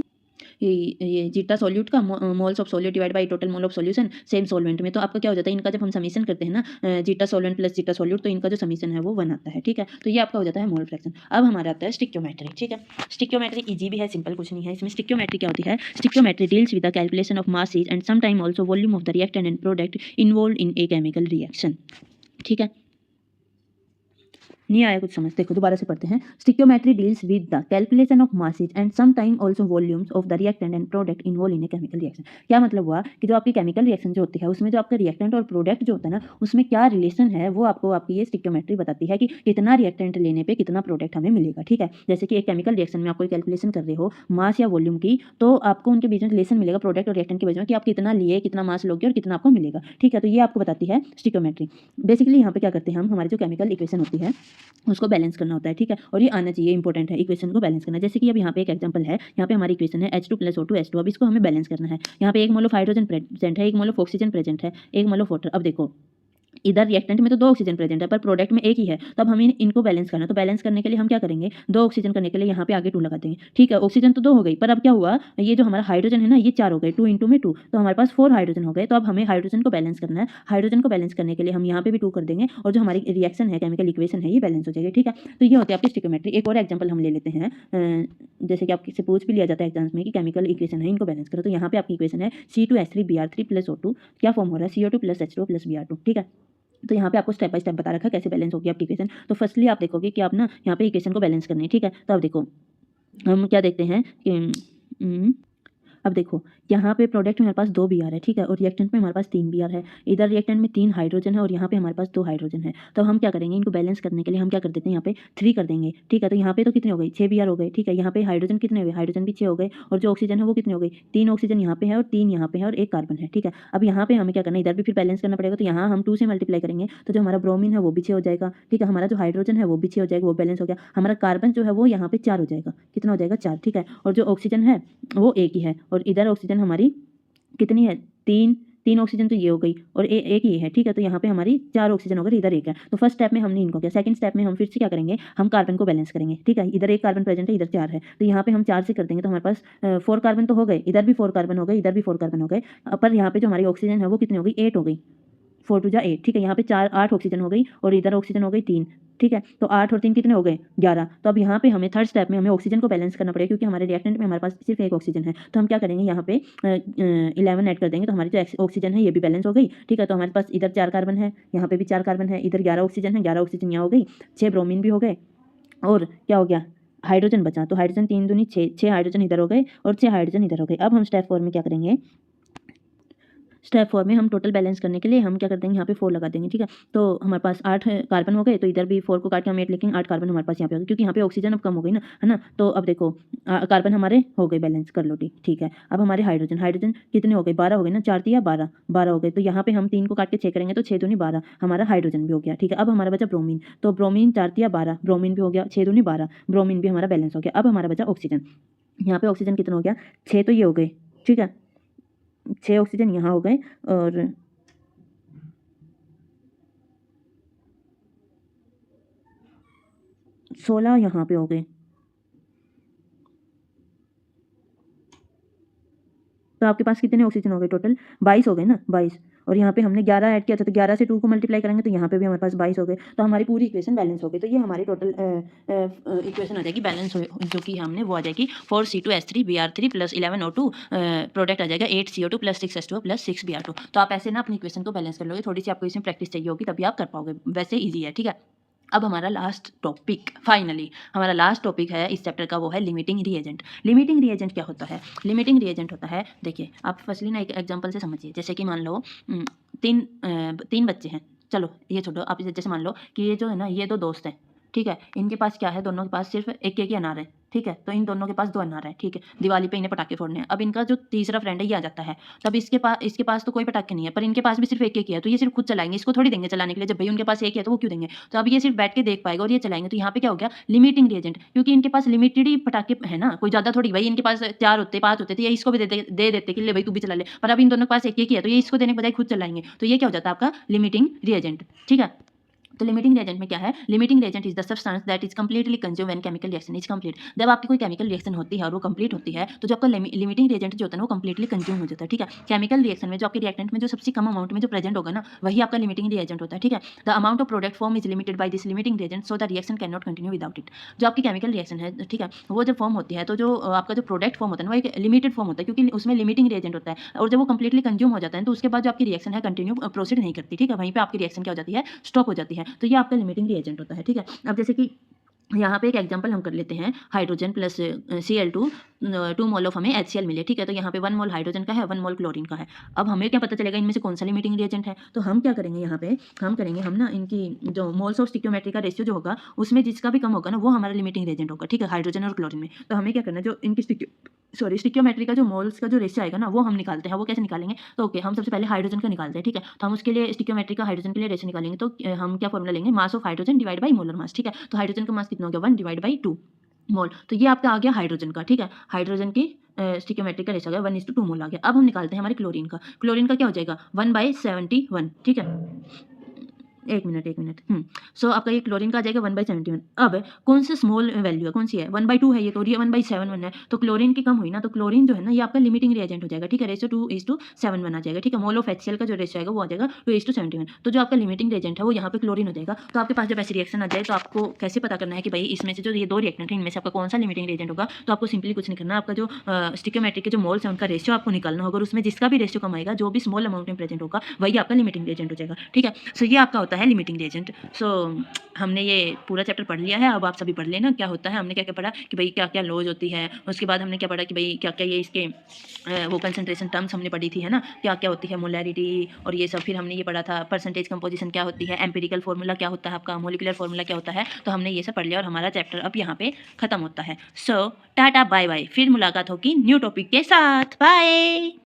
ये जीटा सॉल्यूट का moles of solute divide by total mole of solution same solvent में। तो आपका क्या हो जाता है? इनका जब हम समीशन करते हैं ना, zeta solvent plus zeta solute, तो इनका जो समीशन है वो 1 आता है, ठीक है। तो ये आपका हो जाता है मोल फ्रैक्शन। अब हमारा आता है स्टिक्योमेट्री, ठीक है। स्टिक्योमेट्री इजी भी है, सिंपल कुछ नहीं है इसमें। स्टिक्योमेट्री क्या होती है? Stoichiometry deals with the calculation of masses and some time also volume of the reactant and product involved in a chemical reaction, ठीक है। नहीं आया कुछ समझ? देखो दोबारा से पढ़ते हैं। Stoichiometry deals with the calculation of masses and some time also volumes of the reactant and product involve in a chemical reaction. क्या मतलब हुआ कि जो आपकी केमिकल रिएक्शन जो होती है उसमें जो आपका रिएक्टेंट और प्रोडक्ट जो होता है ना उसमें क्या रिलेशन है वो आपको आपकी ये स्टिक्योमेट्री बताती है कि कितना रिएक्टेंट लेने पे कितना प्रोडक्ट हमें मिलेगा, ठीक है। जैसे कि एक केमिकल रिएक्शन में आप कोई कैलकुलेशन कर रहे हो मास या वॉल्यूम की, तो आपको उनके बीच में रिलेशन मिलेगा प्रोडक्ट और रिएक्टेंट के बीच में कि आप कितना लिए, कितना मास लोगे और कितना आपको मिलेगा, ठीक है। तो ये आपको बताती है स्टिक्योमेट्री। बेसिकली यहाँ पे क्या करते हैं हम, हमारी जो केमिकल इक्वेशन होती है उसको बैलेंस करना होता है, ठीक है। और ये आना चाहिए, इंपॉर्टेंट है इक्वेशन को बैलेंस करना। जैसे कि अब यहाँ पे एक एग्जांपल है, यहाँ पे हमारी इक्वेशन है H2 + O2 H2। अब इसको हमें बैलेंस करना है। यहाँ पे 1 मोल ऑफ हाइड्रोजन प्रेजेंट है, 1 मोल ऑफ ऑक्सीजन प्रेजेंट है, 1 मोल ऑफ वाटर। अब देखो इधर रिएक्टेंट में तो 2 ऑक्सीजन प्रेजेंट है पर प्रोडक्ट में एक ही है, तो अब हमें इनको बैलेंस करना है। तो बैलेंस करने के लिए हम क्या करेंगे? 2 ऑक्सीजन करने के लिए यहाँ पे आगे 2 लगा देंगे, ठीक है। ऑक्सीजन तो 2 हो गई, पर अब क्या हुआ? ये जो हमारा हाइड्रोजन है ना ये 4 हो गए, 2 × में 2, तो हमारे पास 4 हाइड्रोजन हो गए। तो अब हमें हाइड्रोजन को बैलेंस करना है। हाइड्रोजन को बैलेंस करने के लिए हम यहाँ पे भी 2 कर देंगे और जो हमारी रिएक्शन है, केमिकल इक्वेशन है, ये बैलेंस हो जाएगी, ठीक है। तो ये होती है आपकी स्टिक्योमेट्री। एक और एग्जाम्पल हम ले लेते हैं। जैसे कि आपसे पूछ भी लिया जाता है एग्जाम्स में कि केमिकल इक्वेशन है, इनको बैलेंस करो। तो यहाँ पे आपकी इक्वेशन है C2H3Br3 + O2। क्या फॉर्म हो रहा है? CO2 + H2O + Br2, ठीक है। तो यहाँ पे आपको स्टेप बाय स्टेप बता रखा है कैसे बैलेंस होगी आपकी इक्वेशन। तो फर्स्टली आप देखोगे कि आप ना यहाँ पे इक्वेशन को बैलेंस करनी है, ठीक है। तो अब देखो हम क्या देखते हैं कि अब देखो यहाँ पे प्रोडक्ट में हमारे पास 2 Br है, ठीक है, और रिएक्टेंट में हमारे पास 3 Br है। इधर रिएक्टेंट में 3 हाइड्रोजन है और यहाँ पे हमारे पास 2 हाइड्रोजन है। तो हम क्या करेंगे, इनको बैलेंस करने के लिए हम क्या कर देते हैं, यहाँ पे 3 कर देंगे, ठीक है। तो यहाँ पे तो कितने हो गए, 6 Br हो गए, ठीक है। यहाँ पे हाइड्रोजन कितने हुए, हाइड्रोजन भी 6 हो गए, और जो ऑक्सीजन है वो कितने हो गए, 3 ऑक्सीजन यहाँ पे है और 3 यहाँ पे है और 1 कार्बन है, ठीक है। अब यहाँ पे हमें क्या करना है, इधर भी फिर बैलेंस करना पड़ेगा। तो यहाँ हम 2 से मल्टीप्लाई करेंगे तो जो हमारा ब्रोमीन है वो भी 6 हो जाएगा, ठीक है। हमारा जो हाइड्रोजन है वो भी 6 हो जाएगा, वो बैलेंस हो गया। हमारा कार्बन जो है वो यहाँ पे 4 हो जाएगा, कितना हो जाएगा, 4, ठीक है। और जो ऑक्सीजन है वो 1 ही है, और इधर ऑक्सीजन हमारी कितनी है, 3 ऑक्सीजन तो ये हो गई और एक ही है, ठीक है। तो यहाँ पे हमारी 4 ऑक्सीजन हो गए, इधर 1 है। तो फर्स्ट स्टेप में हमने इनको किया। सेकंड स्टेप में हम फिर से क्या करेंगे, हम कार्बन को बैलेंस करेंगे, ठीक है। इधर 1 कार्बन प्रेजेंट है, इधर 4 है, तो यहाँ पे हम 4 से कर देंगे तो हमारे पास 4 कार्बन तो हो गए, इधर भी 4 कार्बन हो गए, इधर भी 4 कार्बन हो गए। पर यहाँ पे जो हमारी ऑक्सीजन है वो कितनी हो गई, 8 हो गई, 4 टू जा 8, ठीक है। यहाँ पे 8 ऑक्सीजन हो गई और इधर ऑक्सीजन हो गई 3, ठीक है। तो 8 और 3 कितने हो गए, 11। तो अब यहाँ पे हमें थर्ड स्टेप में हमें ऑक्सीजन को बैलेंस करना पड़ेगा, क्योंकि हमारे रिएक्टेंट में हमारे पास सिर्फ 1 ऑक्सीजन है। तो हम क्या करेंगे, यहाँ पे 11 ऐड कर देंगे तो हमारी जो ऑक्सीजन है ये भी बैलेंस हो गई, ठीक है। तो हमारे पास इधर 4 कार्बन है, यहाँ पे भी 4 कार्बन है, इधर 11 ऑक्सीजन है, 11 ऑक्सीजन यहाँ हो गई, 6 ब्रोमीन भी हो गए, और क्या हो गया, हाइड्रोजन बचा। तो हाइड्रोजन 3 दूनी 6 हाइड्रोजन इधर हो गए और 6 हाइड्रोजन इधर हो गए। अब हम स्टेप 4 में क्या करेंगे, स्टेप 4 में हम टोटल बैलेंस करने के लिए हम क्या कर देंगे, यहाँ पे 4 लगा देंगे, ठीक है। तो हमारे पास 8 कार्बन हो गए, तो इधर भी 4 को काट के हम 8 लिखेंगे, 8 कार्बन हमारे पास यहाँ पे हो गए, क्योंकि यहाँ पे ऑक्सीजन अब कम हो गई ना, है ना। तो अब देखो कार्बन हमारे हो गए बैलेंस, कर लो, ठीक है। अब हमारे हाइड्रोजन कितने हो गए, 12 हो गए ना, 4 दिया 12 हो गए। तो यहाँ पे हम 3 को काट के 6 करेंगे तो 6 दूनी 12, हमारा हाइड्रोजन भी हो गया, ठीक है। अब हमारा बचा ब्रोमीन, तो ब्रोमीन 4 दिया 12, ब्रोमीन भी हो गया, 6 दूनी 12, ब्रोमीन भी हमारा बैलेंस हो गया। अब हमारा बचा ऑक्सीजन, यहाँ पे ऑक्सीजन कितना हो गया, 6 तो ये हो गए, ठीक है, 6 ऑक्सीजन यहाँ हो गए और 16 यहाँ पे हो गए। तो आपके पास कितने ऑक्सीजन हो गए, टोटल 22 हो गए ना, 22। और यहाँ पे हमने 11 ऐड किया था, तो 11 से 2 को मल्टीप्लाई करेंगे तो यहाँ पे भी हमारे पास 22 हो गए। तो हमारी पूरी इक्वेशन बैलेंस हो गई। तो ये हमारी टोटल इक्वेशन आ जाएगी बैलेंस, जो कि हमने वो आ जाएगी 4C2H3Br3 + 11O2 प्रोडक्ट आ जाएगा 8CO2 + 6H2O + 6Br2। तो आप ऐसे ना अपनी इक्वेशन को बैलेंस कर लोगे, थोड़ी सी आपको इसमें प्रैक्टिस चाहिए होगी तभी आप कर पाओगे, वैसे ईजी है, ठीक है। अब हमारा लास्ट टॉपिक, फाइनली हमारा लास्ट टॉपिक है इस चैप्टर का, वो है लिमिटिंग रिएजेंट। लिमिटिंग रिएजेंट क्या होता है, लिमिटिंग रिएजेंट होता है, देखिए आप फर्स्टली ना एक एग्जांपल से समझिए। जैसे कि मान लो तीन बच्चे हैं, चलो ये छोड़ो, आप जैसे मान लो कि ये जो है ना, ये 2 दोस्त हैं, ठीक है। इनके पास क्या है, दोनों के पास सिर्फ एक ही अनार है, ठीक है। तो इन दोनों के पास 2 अनार है, ठीक है। दिवाली पे इन्हें पटाखे फोड़ने हैं। अब इनका जो तीसरा फ्रेंड है ये आ जाता है, तब इसके पास तो कोई पटाखे नहीं है, पर इनके पास भी सिर्फ एक ही है, तो ये सिर्फ खुद चलाएंगे, इसको थोड़ी देंगे चलाने के लिए। जब भाई उनके पास एक है तो वो क्यों देंगे। तो अब ये सिर्फ बैठ के देख पाएगा और ये चलाएंगे। तो यहाँ पे क्या हो गया, लिमिटिंग रिएजेंट, क्योंकि इनके पास लिमिटेड ही पटाखे है ना, कोई ज्यादा थोड़ी, भाई इनके पास 4 होते 5 होते तो ये इसको भी दे देते कि ले भाई तू भी चला ले। पर अब इन दोनों के पास एक ही है, तो ये इसको देने के बजाय खुद चलाएंगे। तो ये क्या हो जाता है आपका लिमिटिंग रिएजेंट, ठीक है। तो लिमिटिंग रिएजेंट में क्या है, limiting reagent is the substance that is completely consume when chemical reaction is complete. जब आपकी कोई केमिकल रिएक्शन होती है और वो कंप्लीट होती है तो जो आपका लिमिटिंग रिएजेंट जो होता है वो कंप्लीटली कंज्यूम हो जाता है, ठीक है। केमिकल रिएक्शन में जो आपके रिएक्टेंट में जो सबसे कम अमाउंट में जो प्रेजेंट होगा ना, वही आपका लिमिटिंग रिएजेंट होता है, ठीक है। The amount of product form is limited by this limiting reagent, so the reaction can not continue without it. जो आपकी केमिकल रिएक्शन है, ठीक है, वो जब फॉर्म होती है तो जो आपका जो प्रोडक्ट फॉर्म होता है वो एक लिमिटेड फॉर्म होता है, क्योंकि उसमें लिमिटिंग रिएजेंट होता है। और जब वो कंप्लीटली कंज्यूम हो जाता है तो उसके बाद जो आपकी रिएक्शन है कंटिन्यू प्रोसीड नहीं करती, ठीक है। वहीं पे आपकी रिएक्शन क्या हो जाती है, स्टॉप हो जाती है। तो ये आपका लिमिटिंग रिएजेंट होता है, ठीक है। अब जैसे कि यहाँ पे एक एग्जांपल हम कर लेते हैं, hydrogen plus Cl2 2 mole of हमें HCl मिले, ठीक है। तो यहाँ पे 1 मोल हाइड्रोजन का है, 1 मोल क्लोरीन का है। अब हमें क्या पता चलेगा इनमें से कौन सा लिमिटिंग रिएजेंट है। तो हम क्या करेंगे, यहाँ पे हम ना इनकी जो मोल्स ऑफ स्टिक्योमेट्री का रेशियो जो होगा उसमें जिसका भी कम होगा ना वो हमारा लिमिटिंग रिएजेंट होगा, ठीक है, हाइड्रोजन और क्लोरीन में। तो हमें क्या करना है, जो इनकी स्टिक्योमेट्री का जो मोल्स का जो रेशियो आएगा ना वो हम निकालते हैं। वो कैसे निकालेंगे, तो ओके हम सबसे पहले हाइड्रोजन का निकालते हैं, ठीक है। तो हम उसके लिए स्टिक्योमेट्री का हाइड्रोजन के लिए रेशियो निकालेंगे। तो हम क्या फॉर्मूला लेंगे, mass of hydrogen divide by molar mass, ठीक है। तो हाइड्रोजन का मास कितना हो गया, 1 डिवाइड बाई 2 मोल। तो ये आपका आ गया हाइड्रोजन का, ठीक है। हाइड्रोजन की स्टिक्योमेट्रिक का रेशियो आ गया 1:2 मोल आ गया। अब हम निकालते हैं हमारे क्लोरीन का। क्लोरीन का क्या हो जाएगा 1/71, ठीक है। एक मिनट सो आपका ये क्लोरीन का आ जाएगा 1/71। अब कौन सा स्मॉल वैल्यू है, कौन सी है, 1/2 है ये, तो ये 1/71 है। तो क्लोरीन की कम हुई ना, तो क्लोरीन जो है ना ये आपका लिमिटिंग रिएजेंट हो जाएगा, ठीक है। रेशियो 2:71 आ जाएगा, ठीक है। मोल ऑफ HCl का जो रेशियो आएगा वो आ जाएगा 2:71। तो जो आपका लिमिटिंग रिएजेंट है वो यहाँ पे क्लोरीन हो जाएगा। तो आपके पास जब ऐसी रिएक्शन आ जाए तो आपको कैसे पता करना है कि भाई इसमें से जो ये 2 रिएक्टेंट है इनमें से आपका कौन सा लिमिटिंग रिएजेंट होगा। तो आपको सिंपली कुछ नहीं करना, आपका जो स्टिक्योमेट्रिक के जो मोल्स है उनका रेशियो आपको निकालना होगा, और उसमें जिसका भी रेशियो कम आएगा, जो भी स्मॉल अमाउंट में प्रेजेंट होगा, वही आपका लिमिटिंग रिएजेंट हो जाएगा, ठीक है। सो ये आपका होता है होता है लिमिटिंग रिएजेंट। सो हमने ये पूरा चैप्टर पढ़ लिया है, अब आप सभी पढ़ लेना क्या होता है। हमने क्या क्या पढ़ा कि भाई क्या क्या लॉज होती है, उसके बाद हमने क्या पढ़ा कि भाई क्या क्या ये इसके वो कंसंट्रेशन टर्म्स हमने पढ़ी थी, है ना, क्या क्या होती है मोलैरिटी और ये सब। फिर हमने ये पढ़ा था परसेंटेज कंपोजिशन क्या होती है, एम्पिरिकल फार्मूला क्या होता है आपका, मोलिकुलर फार्मूला क्या होता है। तो हमने ये सब पढ़ लिया और हमारा चैप्टर अब यहाँ पे ख़त्म होता है। सो टाटा बाय बाय, फिर मुलाकात होगी न्यू टॉपिक के साथ। बाय।